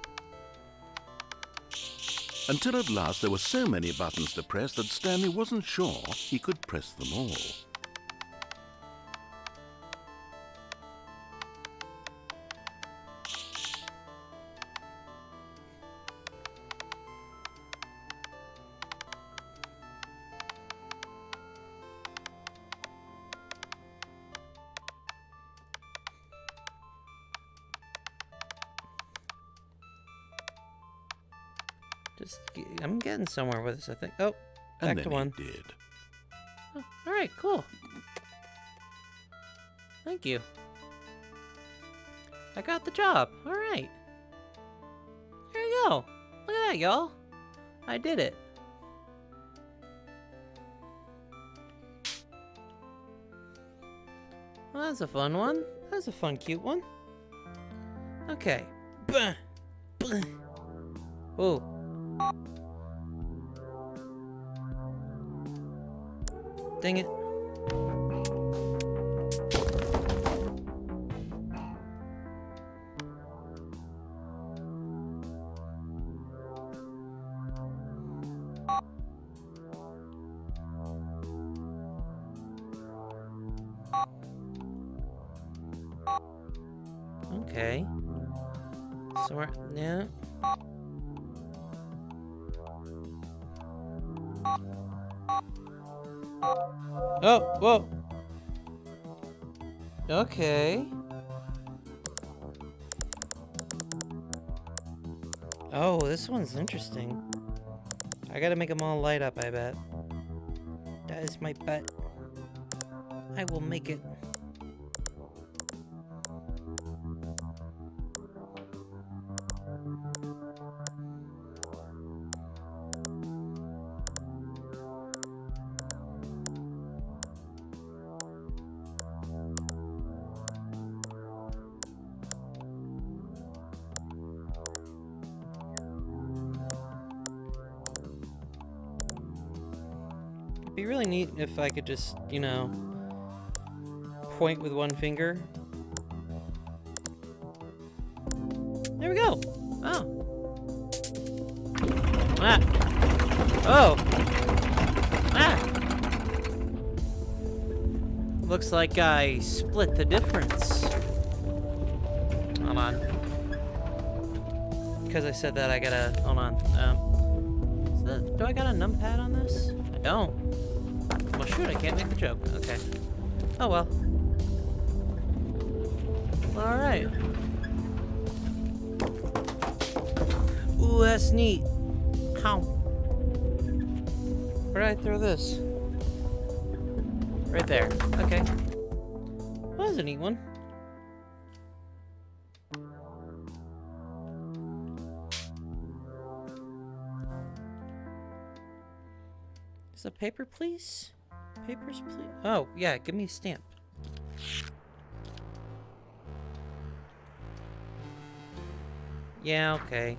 Until at last there were so many buttons to press that Stanley wasn't sure he could press them all. I'm getting somewhere with this, I think. Oh, And back to then one. he did. Oh, all right, cool. Thank you. I got the job. All right. There you go. Look at that, y'all. I did it. Well, that's a fun one. That's a fun, cute one. Okay. Bah. Bah. Whoa. Dang it. Okay. Somewhere, yeah. Oh, whoa. Okay. Oh, this one's interesting. I gotta make them all light up, I bet. That is my bet. I will make it. It'd be really neat if I could just, you know, point with one finger. There we go. Oh. Ah. Oh. Ah. Looks like I split the difference. Hold on. Because I said that, I gotta, hold on. Do I got a numpad on this? I don't. Well, shoot, I can't make the joke. Okay. Oh, well. Alright. Ooh, that's neat. How? Where did I throw this? Right there. Okay. Well, that was a neat one. Is a paper, please? Papers, please? Oh, yeah, give me a stamp. Yeah, okay.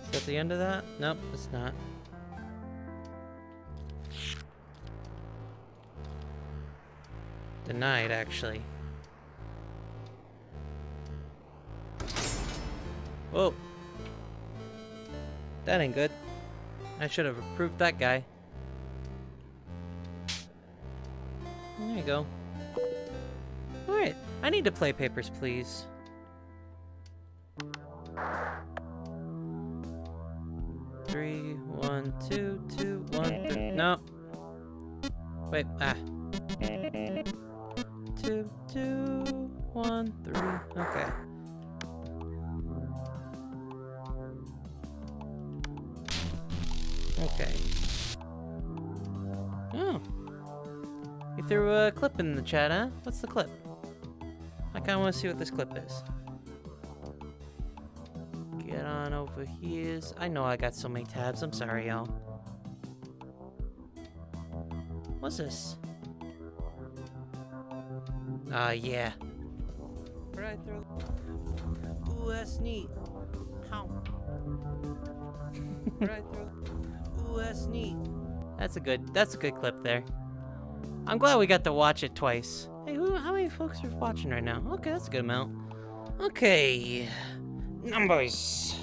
Is that the end of that? Nope, it's not. Denied, actually. Whoa. That ain't good. I should have approved that guy. There you go. Alright, I need to play papers, please. Three, 1, 2, 2, 1, 3. No. Wait, 2, 2, 1, 3. Okay. Okay. Oh. You threw a clip in the chat, huh? What's the clip? I kinda wanna see what this clip is. Get on over here. I know I got so many tabs. I'm sorry, y'all. What's this? Yeah. Where'd I throw? Ooh, that's neat. How? Where'd I throw? Ooh, that's neat. That's a good clip there. I'm glad we got to watch it twice. Hey, how many folks are watching right now? Okay, that's a good amount. Okay. Numbers.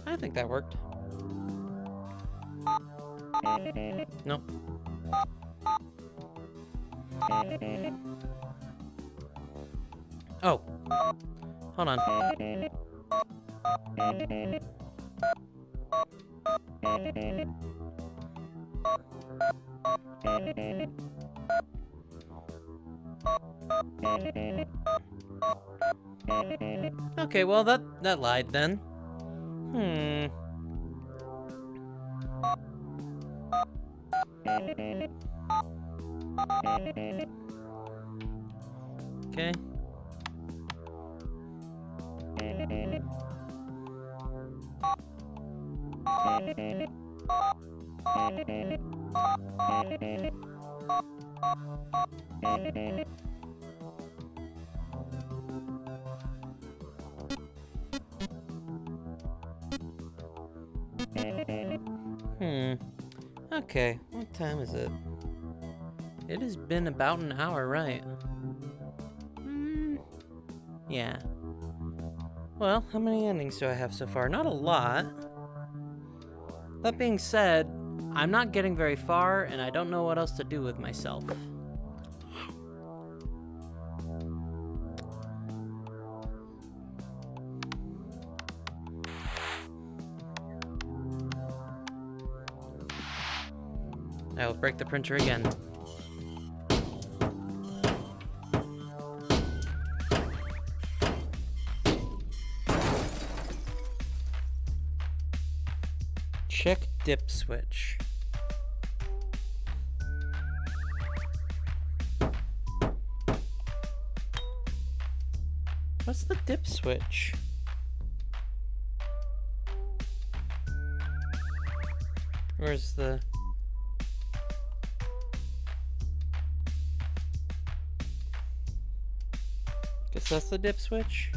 I think that worked. Nope. Oh. Hold on. Okay, well that lied then. Okay. Okay, what time is it? It has been about an hour, right? Yeah. Well, how many endings do I have so far? Not a lot. That being said, I'm not getting very far, and I don't know what else to do with myself. I will break the printer again. Check dip switch. What's the dip switch? Where's the... Guess that's the dip switch?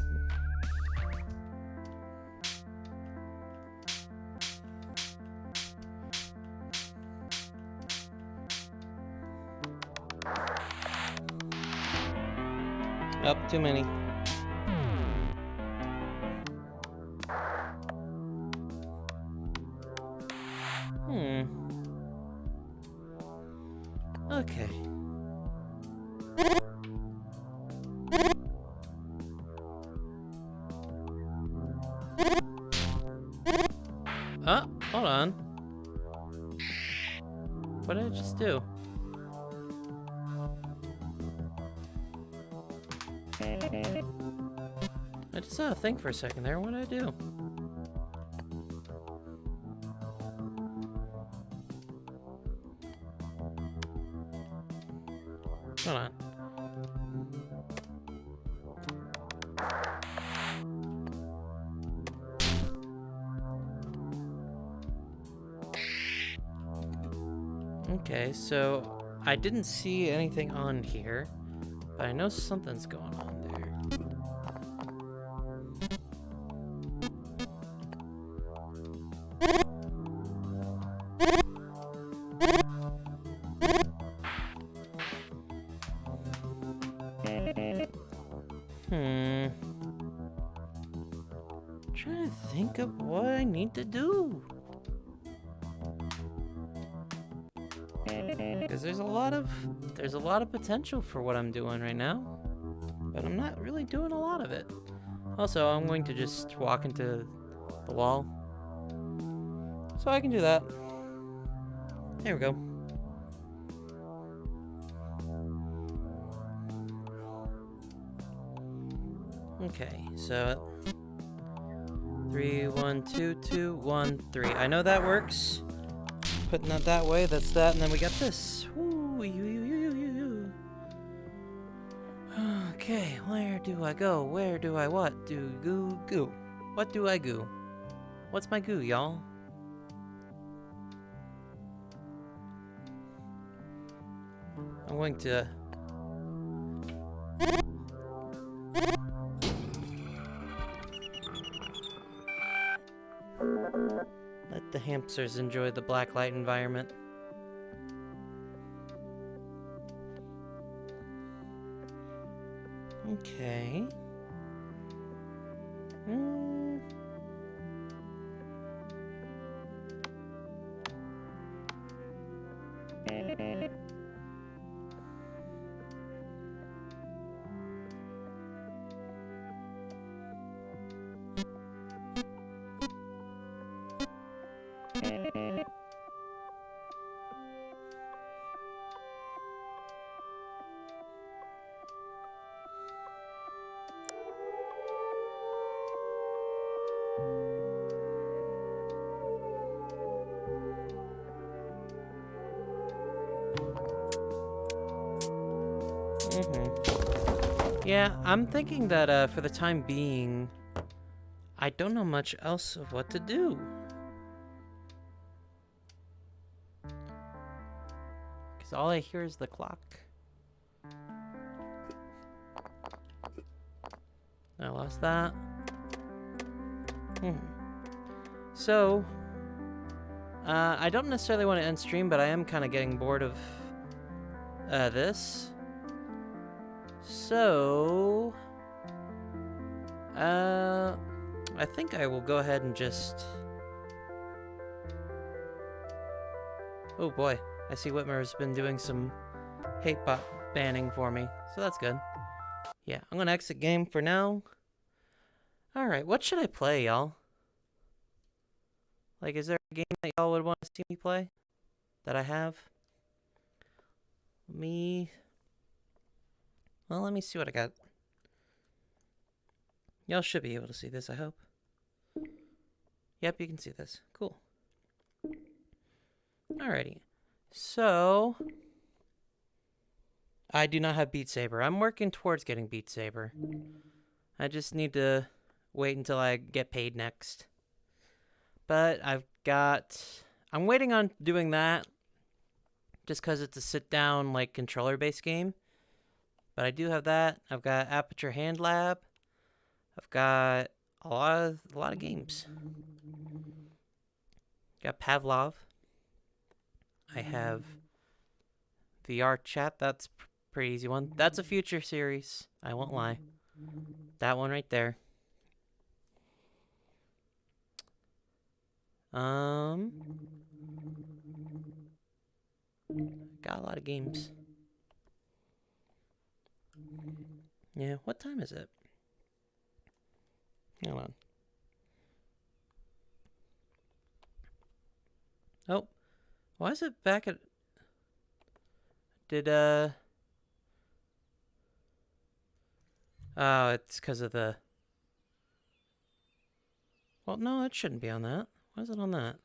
Oh, too many. Okay. Oh, hold on. What did I just do? I just saw a thing for a second there. What did I do? Hold on. Okay, so I didn't see anything on here. But I know something's going on there. Trying to think of what I need to do. Because there's a lot of potential for what I'm doing right now, but I'm not really doing a lot of it. Also, I'm going to just walk into the wall, so I can do that. There we go. Okay, so 3, 1, 2, 2, 1, 3. I know that works. Putting that that way, that's that, and then we got this. Ooh, okay, where do I go? Where do I what? Do goo? What do I goo? What's my goo, y'all? I'm going to... let the hamsters enjoy the blacklight environment. Okay. Yeah, I'm thinking that for the time being, I don't know much else of what to do. Because all I hear is the clock. I lost that. So, I don't necessarily want to end stream, but I am kind of getting bored of this. So, I think I will go ahead and just... Oh boy, I see Whitmer's been doing some hate bot banning for me, so that's good. Yeah, I'm gonna exit game for now. Alright, what should I play, y'all? Like, is there a game that y'all would want to see me play? That I have? Well, let me see what I got. Y'all should be able to see this, I hope. Yep, you can see this. Cool. Alrighty. So, I do not have Beat Saber. I'm working towards getting Beat Saber. I just need to wait until I get paid next. But I'm waiting on doing that just because it's a sit-down, like, controller-based game. But I do have that. I've got Aperture Hand Lab. I've got a lot of games. Got Pavlov. I have VR Chat. That's a pretty easy one. That's a future series. I won't lie. That one right there. Got a lot of games. Yeah, what time is it? Hold on. Oh, why is it back at... Oh, it's because of the... Well, no, it shouldn't be on that. Why is it on that?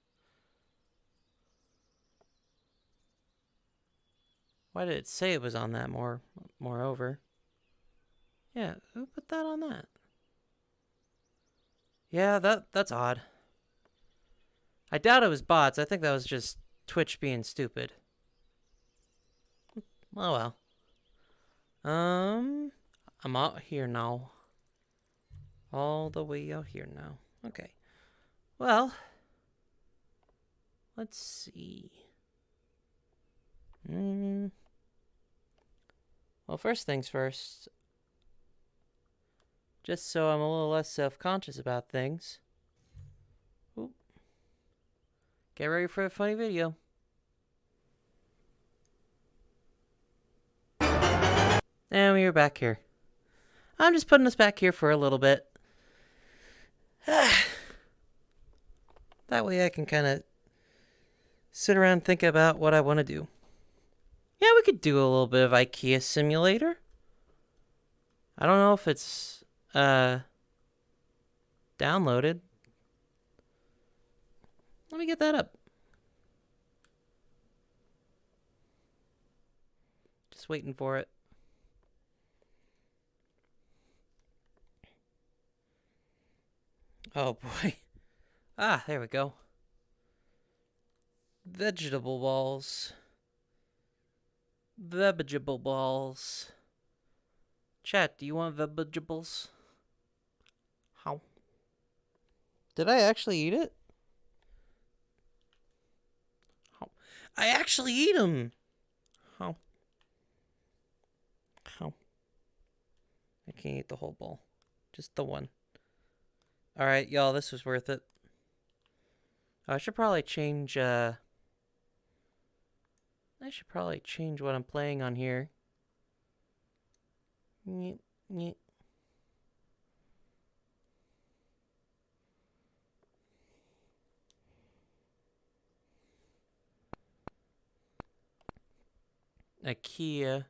Why did it say it was on that moreover? Yeah, who put that on that? Yeah, that's odd. I doubt it was bots. I think that was just Twitch being stupid. Oh well. I'm out here now. All the way out here now. Okay. Well, let's see. Well, first things first. Just so I'm a little less self-conscious about things. Oop. Get ready for a funny video. And we are back here. I'm just putting us back here for a little bit. That way I can kind of sit around and think about what I want to do. Yeah, we could do a little bit of IKEA Simulator. I don't know if it's downloaded. Let me get that up. Just waiting for it. Oh boy. Ah, there we go. Vegetable balls. Vegetable balls. Chat, do you want vegetables? How? Did I actually eat it? How? I actually eat them! How? How? I can't eat the whole bowl. Just the one. Alright, y'all, this was worth it. I should probably change, what I'm playing on here. IKEA.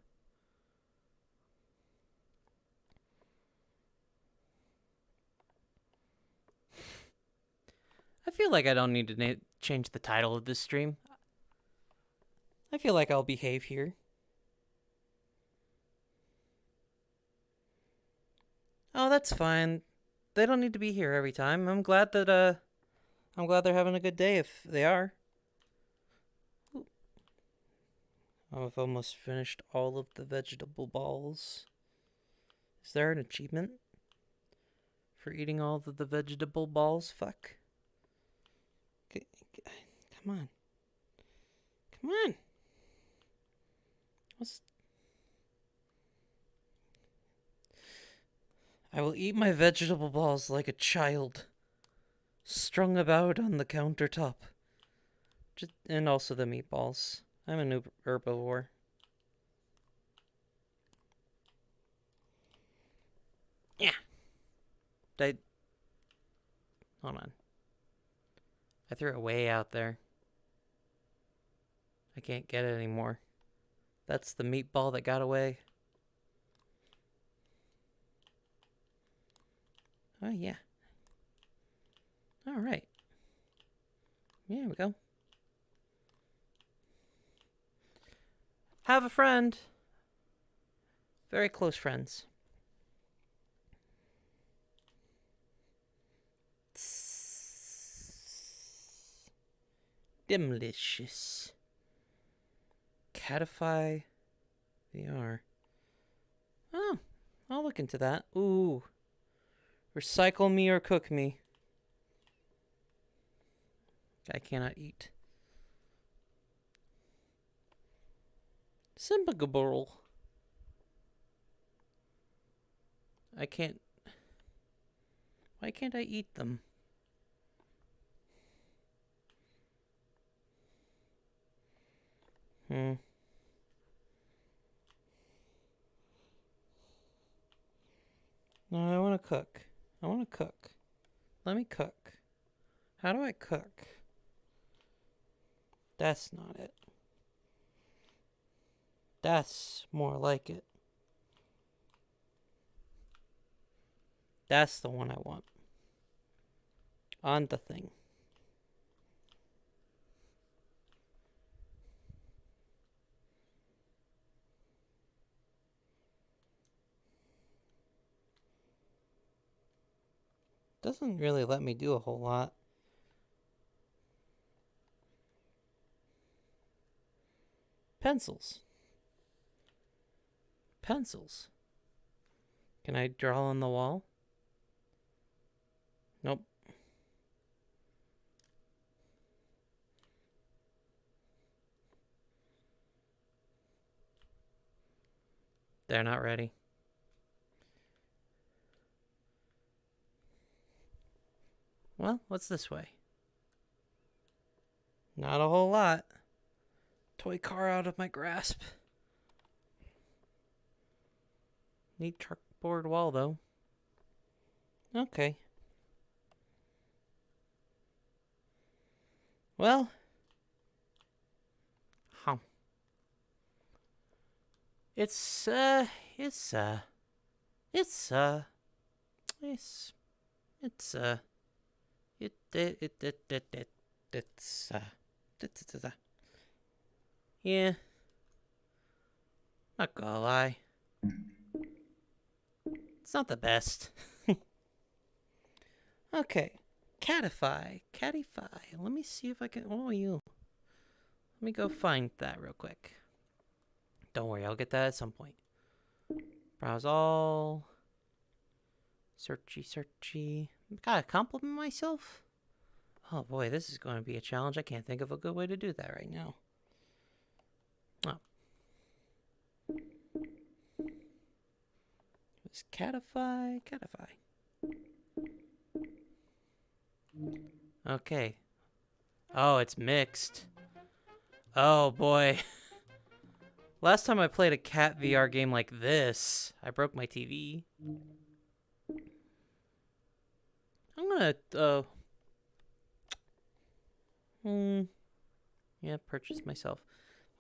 I feel like I don't need to change the title of this stream. I feel like I'll behave here. Oh, that's fine. They don't need to be here every time. I'm glad they're having a good day if they are. Ooh. I've almost finished all of the vegetable balls. Is there an achievement for eating all of the vegetable balls? Fuck. Come on. Come on. I will eat my vegetable balls like a child, strung about on the countertop. And also the meatballs. I'm a new herbivore. Yeah. Hold on. I threw it way out there. I can't get it anymore. That's the meatball that got away. Oh, yeah. All right. Here we go. Have a friend. Very close friends. Demlicious. Catify VR. Oh, I'll look into that. Ooh. Recycle me or cook me. I cannot eat. Simbagable. I can't. Why can't I eat them? No, I want to cook. I want to cook. Let me cook. How do I cook? That's not it. That's more like it. That's the one I want. On the thing. Doesn't really let me do a whole lot. Pencils. pencils. Can I draw on the wall? Nope. They're not ready. Well, what's this way? Not a whole lot. Toy car out of my grasp. Neat chalkboard wall, though. Okay. Well. Huh. It's yeah. Not gonna lie. It's not the best. Okay. Catify. Let me see if I can. Oh, you. Let me go find that real quick. Don't worry, I'll get that at some point. Browse all. Searchy. Gotta compliment myself. Oh boy, this is going to be a challenge. I can't think of a good way to do that right now. Oh. It's Catify. Okay. Oh, it's mixed. Oh boy. Last time I played a cat VR game like this, I broke my TV. I'm gonna, yeah, purchase myself.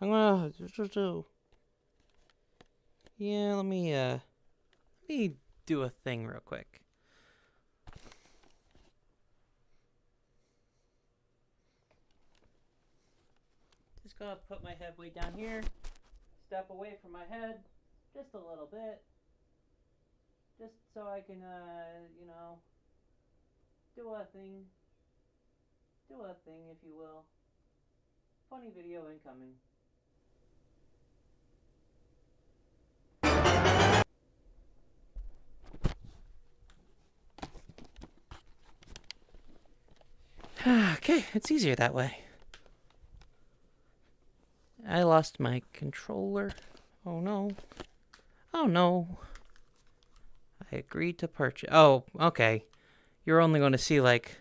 I'm gonna, yeah, let me do a thing real quick. Just gonna put my head way down here. Step away from my head just a little bit, just so I can, do a thing, if you will. Funny video incoming. Okay, it's easier that way. I lost my controller. Oh no. I agreed to purchase. Oh, okay. You're only going to see like...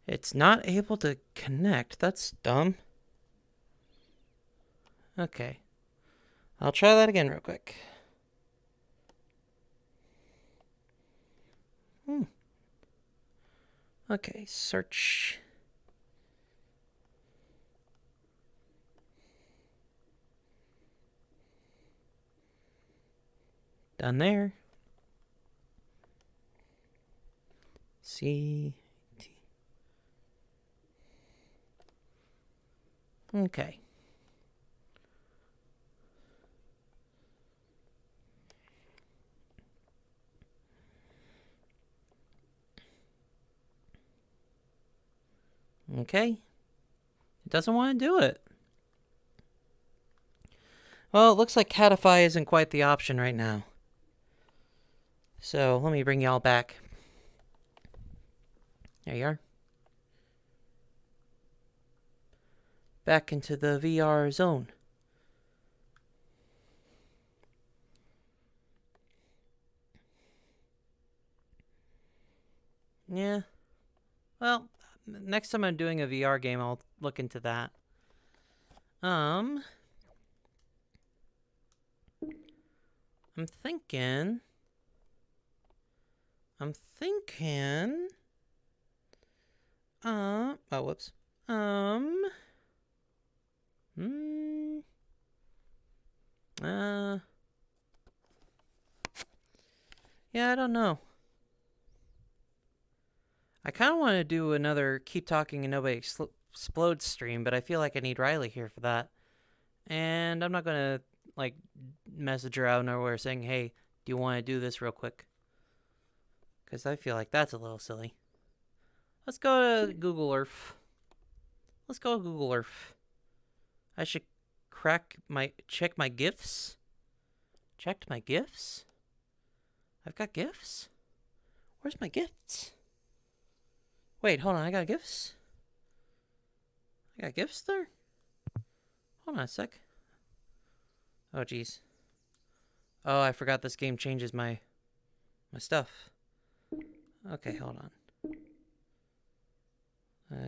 It's not able to connect. That's dumb. Okay. I'll try that again real quick. Okay, search... Done there. C. T. Okay. Okay. It doesn't want to do it. Well, it looks like Catify isn't quite the option right now. So, let me bring y'all back. There you are. Back into the VR zone. Yeah. Well, next time I'm doing a VR game, I'll look into that. I'm thinking... oh, whoops. Yeah, I don't know. I kind of want to do another Keep Talking and Nobody Explodes stream, but I feel like I need Riley here for that. And I'm not going to, like, message her out nowhere saying, hey, do you want to do this real quick? Because I feel like that's a little silly. Let's go to Google Earth. I should check my gifts? Checked my gifts? I've got gifts? Where's my gifts? Wait, hold on, I got gifts? I got gifts there? Hold on a sec. Oh, jeez. Oh, I forgot this game changes my stuff. Okay, hold on.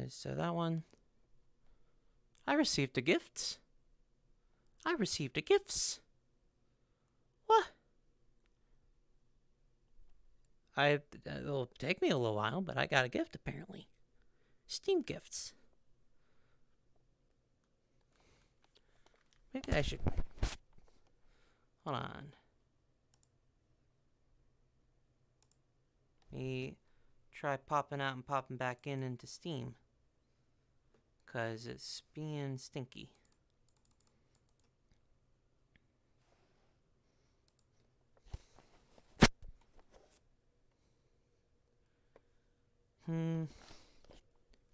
So that one. I received a gift. I received a gifts. What? It'll take me a little while, but I got a gift apparently. Steam gifts. Maybe I should... Hold on. Me try popping out and popping back into Steam. 'Cause it's being stinky.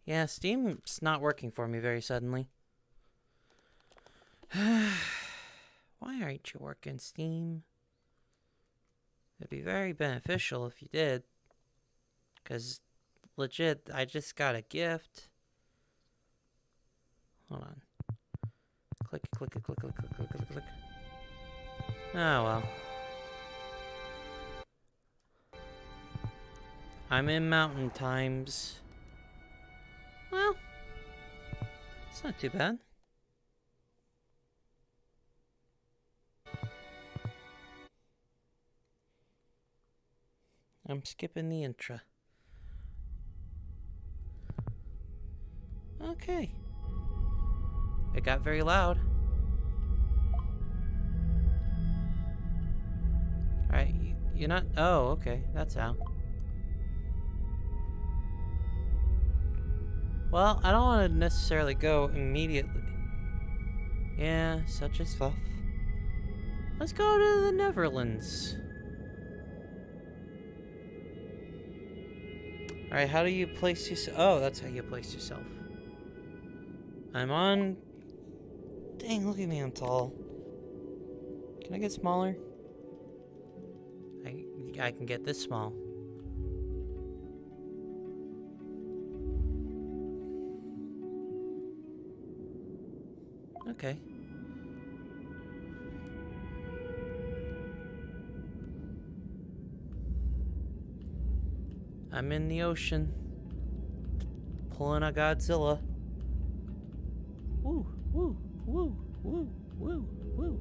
Yeah, Steam's not working for me very suddenly. Why aren't you working, Steam? It'd be very beneficial if you did. 'Cause, legit, I just got a gift. Hold on. Click, click, click, click, click, click, click, click, click. Oh, well. I'm in mountain times. Well, it's not too bad. I'm skipping the intro. Okay. It got very loud. Alright, you're not... Oh, okay. That's how. Well, I don't want to necessarily go immediately. Yeah, such is life. Let's go to the Netherlands. Alright, how do you place yourself? Oh, that's how you place yourself. I'm on... Dang, look at me, I'm tall. Can I get smaller? I can get this small. Okay. I'm in the ocean. Pulling a Godzilla. Woo, woo, woo, woo, woo, woo, woo.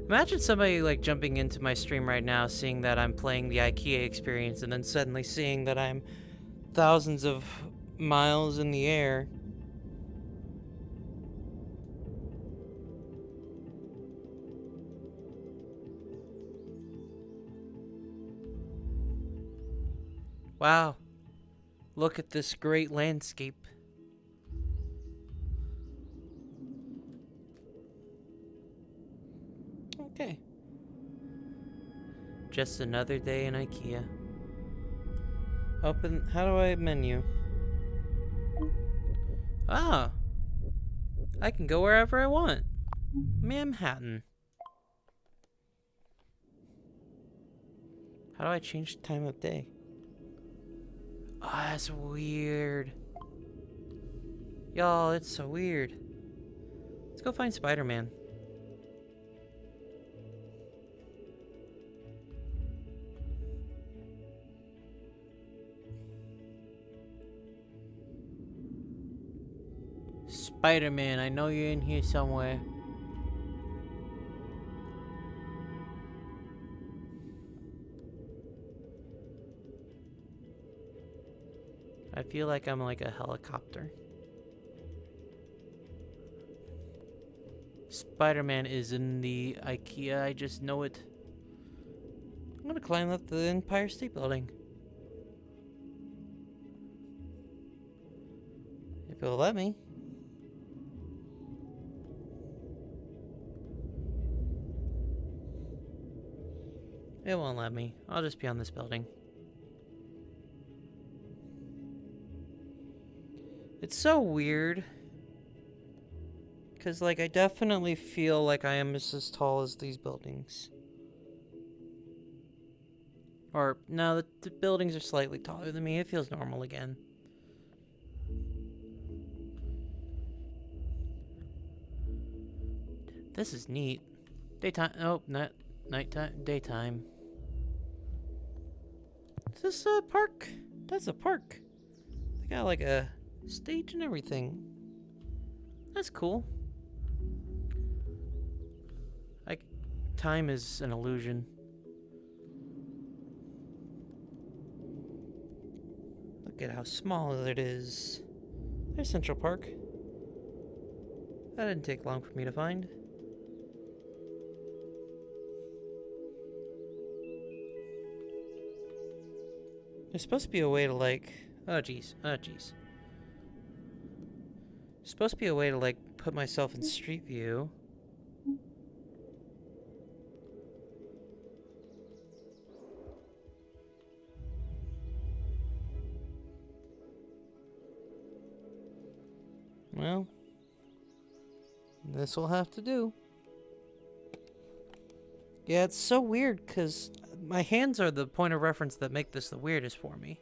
Imagine somebody like jumping into my stream right now, seeing that I'm playing the IKEA experience, and then suddenly seeing that I'm thousands of miles in the air. Wow. Look at this great landscape. Okay. Just another day in IKEA. Open, how do I menu? Ah! I can go wherever I want. Manhattan. How do I change the time of day? Oh, that's weird. Y'all, it's so weird. Let's go find Spider-Man. Spider-Man, I know you're in here somewhere. I feel like I'm like a helicopter. Spider-Man is in the IKEA, I just know it. I'm gonna climb up the Empire State Building. If it'll let me. It won't let me. I'll just be on this building. It's so weird. Because, like, I definitely feel like I am as tall as these buildings. Or, no, the buildings are slightly taller than me. It feels normal again. This is neat. Daytime. Oh, not nighttime. Daytime. Is this a park? That's a park. They got like a stage and everything. That's cool. Like, time is an illusion. Look at how small it is. There's Central Park. That didn't take long for me to find. There's supposed to be a way to, like... Oh, jeez. Oh, jeez. There's supposed to be a way to, like, put myself in Street View. Well, this will have to do. Yeah, it's so weird, because my hands are the point of reference that make this the weirdest for me.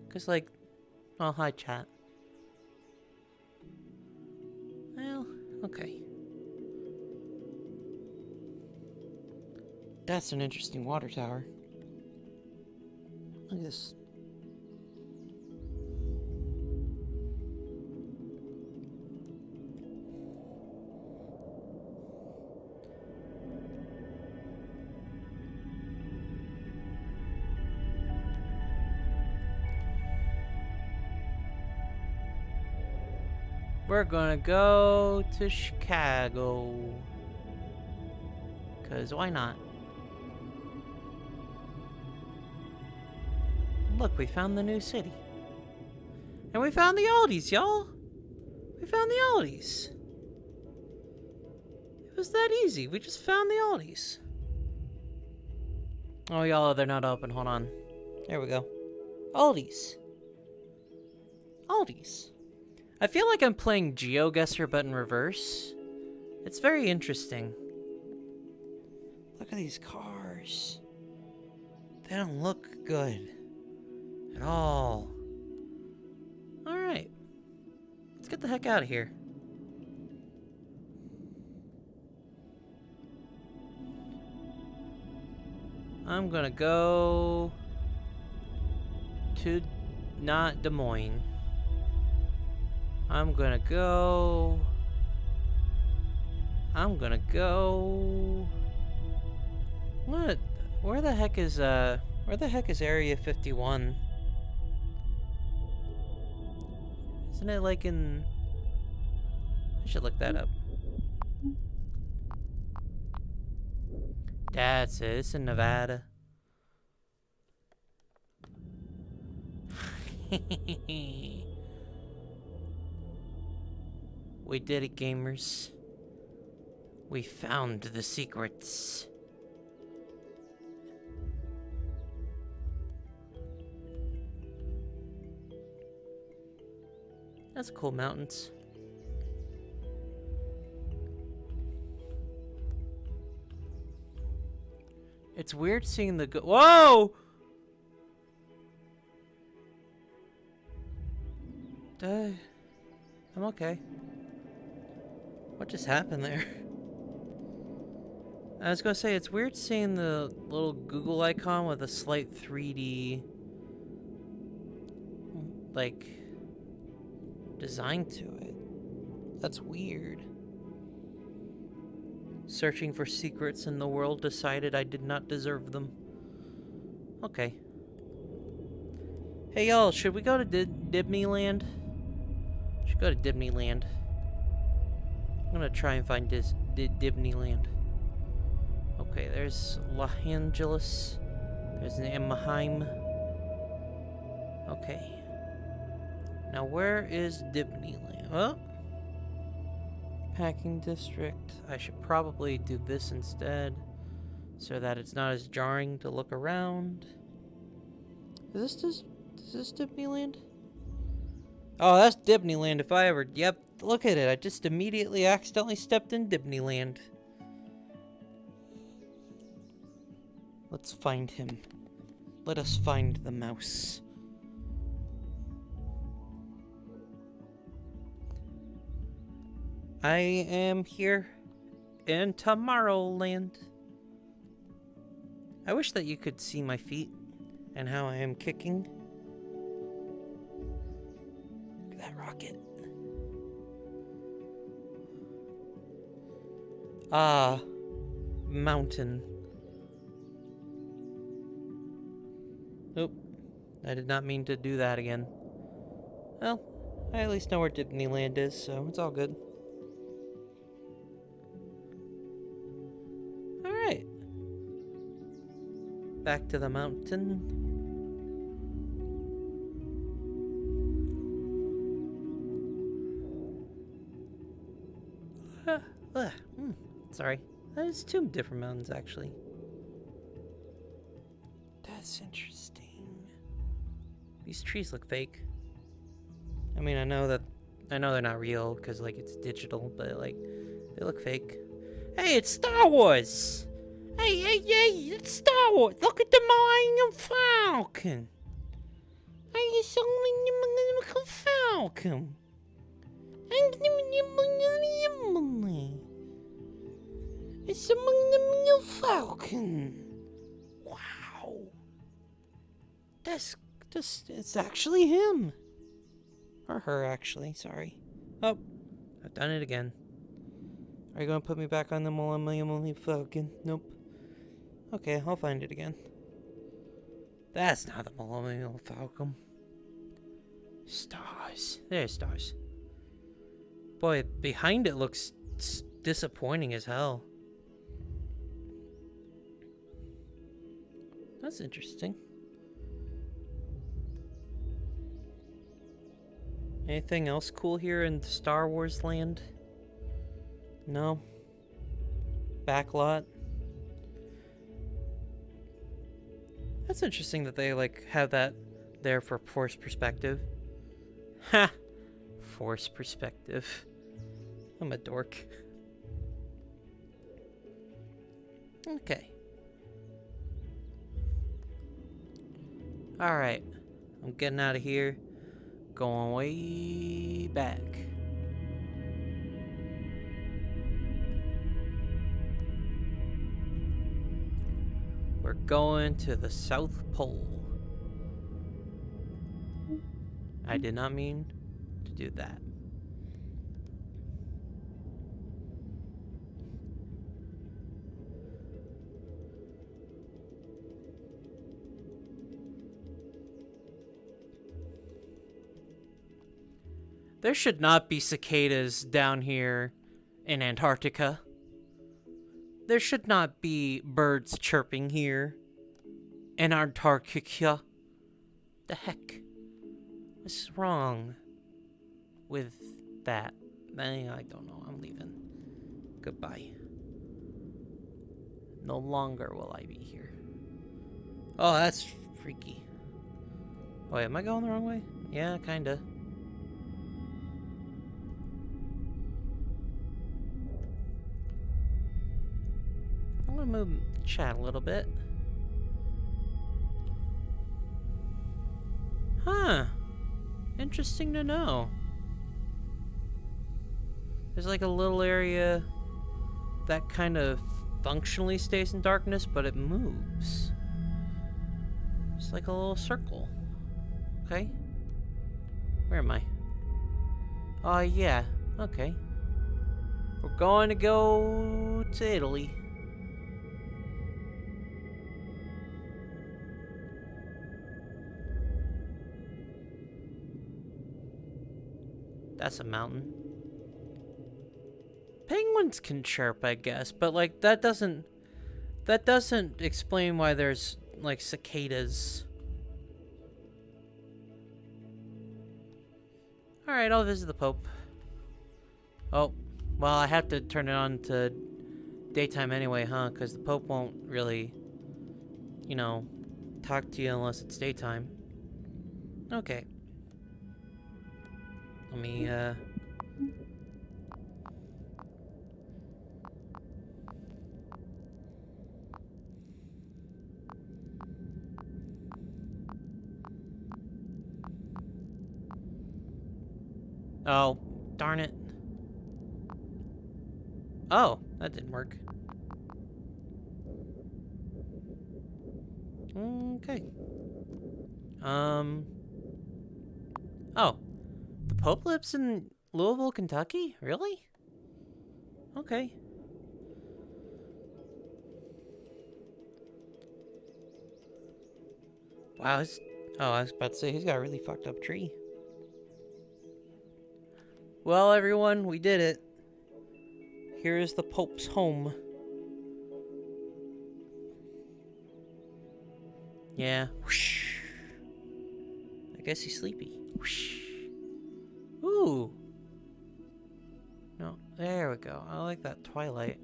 Because, like... Oh, hi, chat. Well, okay. That's an interesting water tower. Look at this. We're gonna go to Chicago. 'Cause why not? Look, we found the new city. And we found the Aldi's, y'all. We found the Aldi's. It was that easy. We just found the Aldi's. Oh, y'all, they're not open. Hold on. There we go. Aldi's. Aldi's. I feel like I'm playing GeoGuessr but in reverse. It's very interesting. Look at these cars. They don't look good. At all. Alright. Let's get the heck out of here. I'm gonna go to not Des Moines. I'm gonna go. What? Where the heck is Area 51? Isn't it like in... I should look that up. That's it. It's in Nevada. We did it, gamers. We found the secrets. That's cool mountains. It's weird seeing the whoa! I'm okay. What just happened there? I was gonna say, it's weird seeing the little Google icon with a slight 3D, like, design to it. That's weird. Searching for secrets and the world decided I did not deserve them. Okay. Hey y'all, should we go to Disneyland? Should go to Disneyland. I'm gonna try and find Disneyland. Okay, there's Los Angeles. There's Anaheim. Okay. Now where is Disneyland? Oh. Packing district. I should probably do this instead, so that it's not as jarring to look around. Is this Disneyland? Oh, that's Disneyland if I ever... Yep, look at it. I just immediately accidentally stepped in Disneyland. Let's find him. Let us find the mouse. I am here in Tomorrowland. I wish that you could see my feet and how I am kicking. Look at that rocket. Ah, mountain. Nope, I did not mean to do that again. Well, I at least know where Disneyland is, so it's all good. Alright. Back to the mountain. Sorry. There's two different mountains, actually. That's interesting. These trees look fake. I mean, I know they're not real, because, like, it's digital, but, like, they look fake. Hey, it's Star Wars! Hey, it's Star Wars! Look at the Millennium Falcon! Hey, it's the Millennium Falcon! It's the Millennium Falcon! Wow! It's actually him! Or her, actually, sorry. Oh, I've done it again. Are you gonna put me back on the Millennium Falcon? Nope. Okay, I'll find it again. That's not the Millennium Falcon. Stars. There's stars. Boy, behind it looks disappointing as hell. That's interesting. Anything else cool here in Star Wars land? No. Backlot. That's interesting that they, like, have that there for force perspective. Ha! Force perspective. I'm a dork. Okay. Alright. I'm getting out of here. Going way back. We're going to the South Pole. I did not mean to do that. There should not be cicadas down here in Antarctica. There should not be birds chirping here in Antarctica. The heck? What's wrong with that? I don't know. I'm leaving. Goodbye. No longer will I be here. Oh, that's freaky. Wait, am I going the wrong way? Yeah, kinda. I'm gonna move chat a little bit. Huh. Interesting to know. There's like a little area that kind of functionally stays in darkness, but it moves. It's like a little circle. Okay. Where am I? Oh, yeah. Okay. We're going to go to Italy. That's a mountain. Penguins can chirp, I guess, but like that doesn't explain why there's like cicadas. All right, I'll visit the Pope. Oh, well, I have to turn it on to daytime anyway, huh? Because the Pope won't really, you know, talk to you unless it's daytime. Okay. Let me, Oh, darn it. Oh, that didn't work. Okay. Oh. The Pope lives in Louisville, Kentucky? Really? Okay. Wow, oh, I was about to say, he's got a really fucked up tree. Well, everyone, we did it. Here is the Pope's home. Yeah. Whoosh. I guess he's sleepy. Whoosh. Ooh. No, there we go. I like that twilight.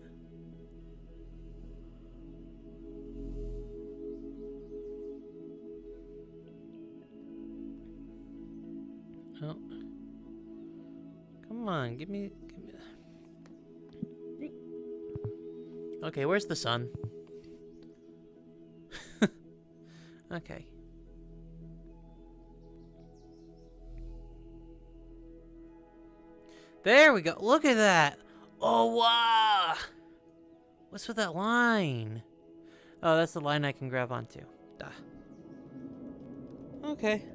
Oh. Come on, give me Okay, where's the sun? Okay. There we go. Look at that. Oh, wow. What's with that line? Oh, that's the line I can grab onto. Duh. Okay.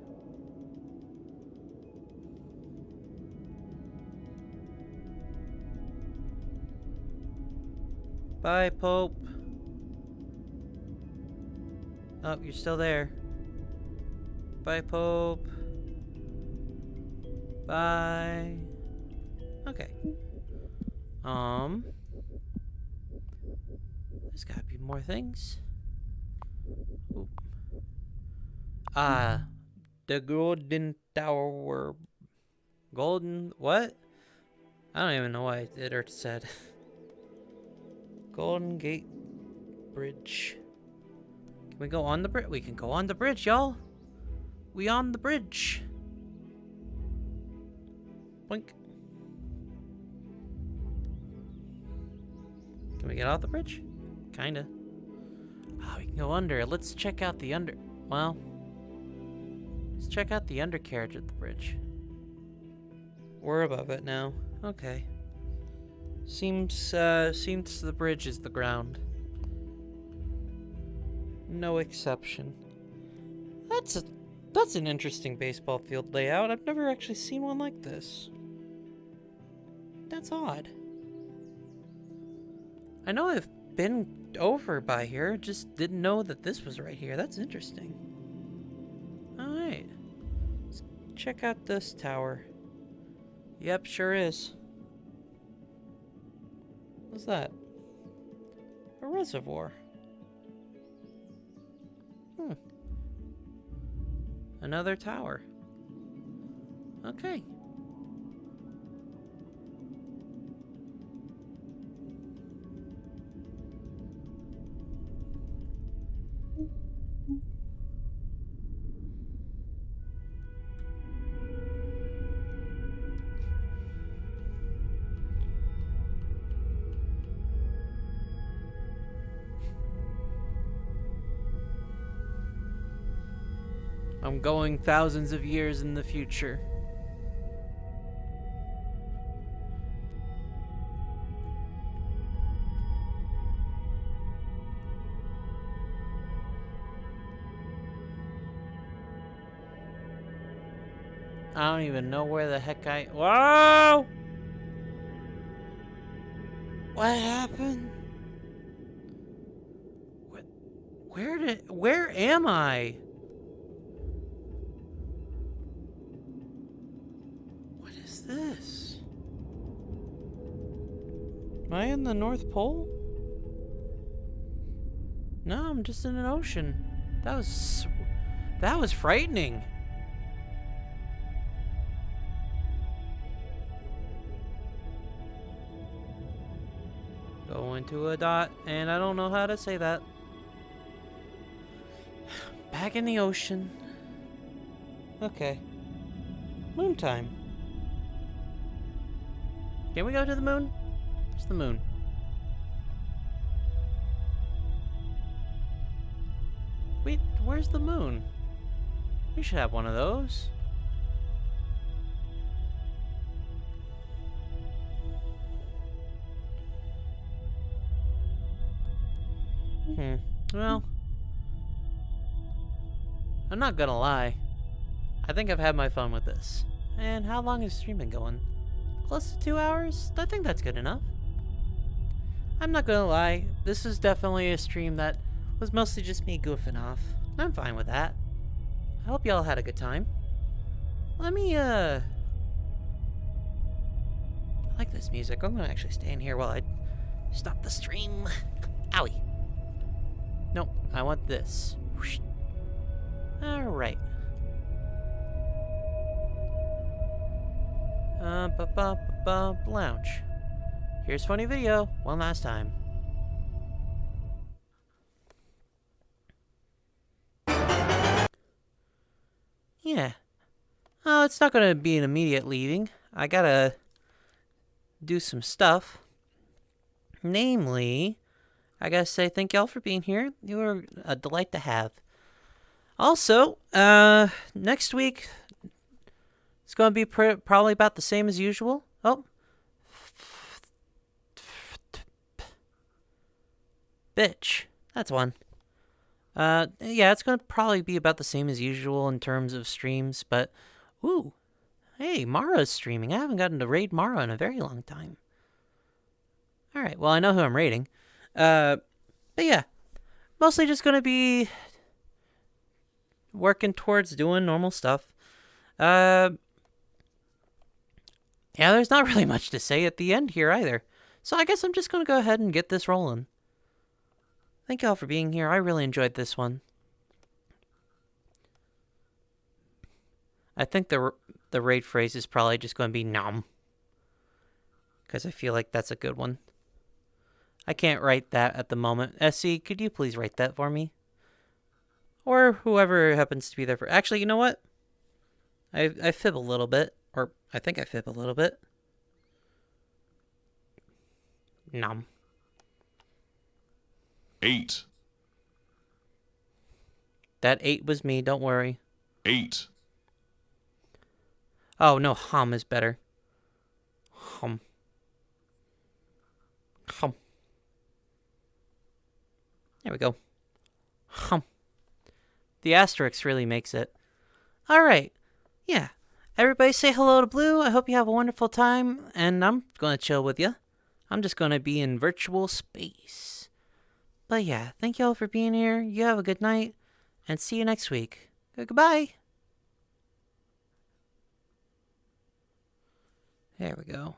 Bye, Pope. Oh, you're still there. Bye, Pope. Bye. Okay. There's gotta be more things. Oop. The Golden Tower. Golden, what? I don't even know why I did or said. Golden Gate Bridge. Can we go on the bridge? We can go on the bridge, y'all. We on the bridge. Boink. Can we get off the bridge? Kinda. Oh, we can go under. Let's check out the well, let's check out the undercarriage of the bridge. We're above it now. Okay. Seems the bridge is the ground. No exception. That's an interesting baseball field layout. I've never actually seen one like this. That's odd. I know I've been over by here, just didn't know that this was right here. That's interesting. Alright. Let's check out this tower. Yep, sure is. What's that? A reservoir. Another tower. Okay. I'm going thousands of years in the future. I don't even know where the heck Whoa! What happened? Where am I? What is this? Am I in the North Pole? No, I'm just in an ocean. That was frightening. Going to a dot, and I don't know how to say that. Back in the ocean. Okay. Moon time. Can we go to the moon? Where's the moon? Wait, where's the moon? We should have one of those. Well, I'm not gonna lie. I think I've had my fun with this. And how long has the stream been going? Close to 2 hours? I think that's good enough. I'm not gonna lie. This is definitely a stream that was mostly just me goofing off. I'm fine with that. I hope y'all had a good time. Let me, I like this music. I'm gonna actually stay in here while I stop the stream. Owie. Nope, I want this. Alright. Lounge. Here's funny video, one last time. Yeah. Oh, it's not gonna be an immediate leaving. I gotta do some stuff. Namely, I gotta say thank y'all for being here. You were a delight to have. Also, next week, it's gonna be probably about the same as usual. Oh. Bitch. That's one. Yeah, it's gonna probably be about the same as usual in terms of streams, but, ooh. Hey, Mara's streaming. I haven't gotten to raid Mara in a very long time. Alright, well, I know who I'm raiding. But yeah, mostly just gonna be working towards doing normal stuff. Yeah, there's not really much to say at the end here either. So I guess I'm just gonna go ahead and get this rolling. Thank y'all for being here. I really enjoyed this one. I think the raid phrase is probably just going to be nom. Because I feel like that's a good one. I can't write that at the moment. SC, could you please write that for me? Or whoever happens to be there for... Actually, you know what? I fib a little bit. Or I think I fib a little bit. Nom. 8. That 8 was me, don't worry. 8. Oh, no, hum is better. Hum. Hum. There we go. Hum. The asterisk really makes it. Alright. Yeah. Everybody say hello to Blue. I hope you have a wonderful time. And I'm going to chill with you. I'm just going to be in virtual space. But yeah, thank y'all for being here. You have a good night. And see you next week. Goodbye. There we go.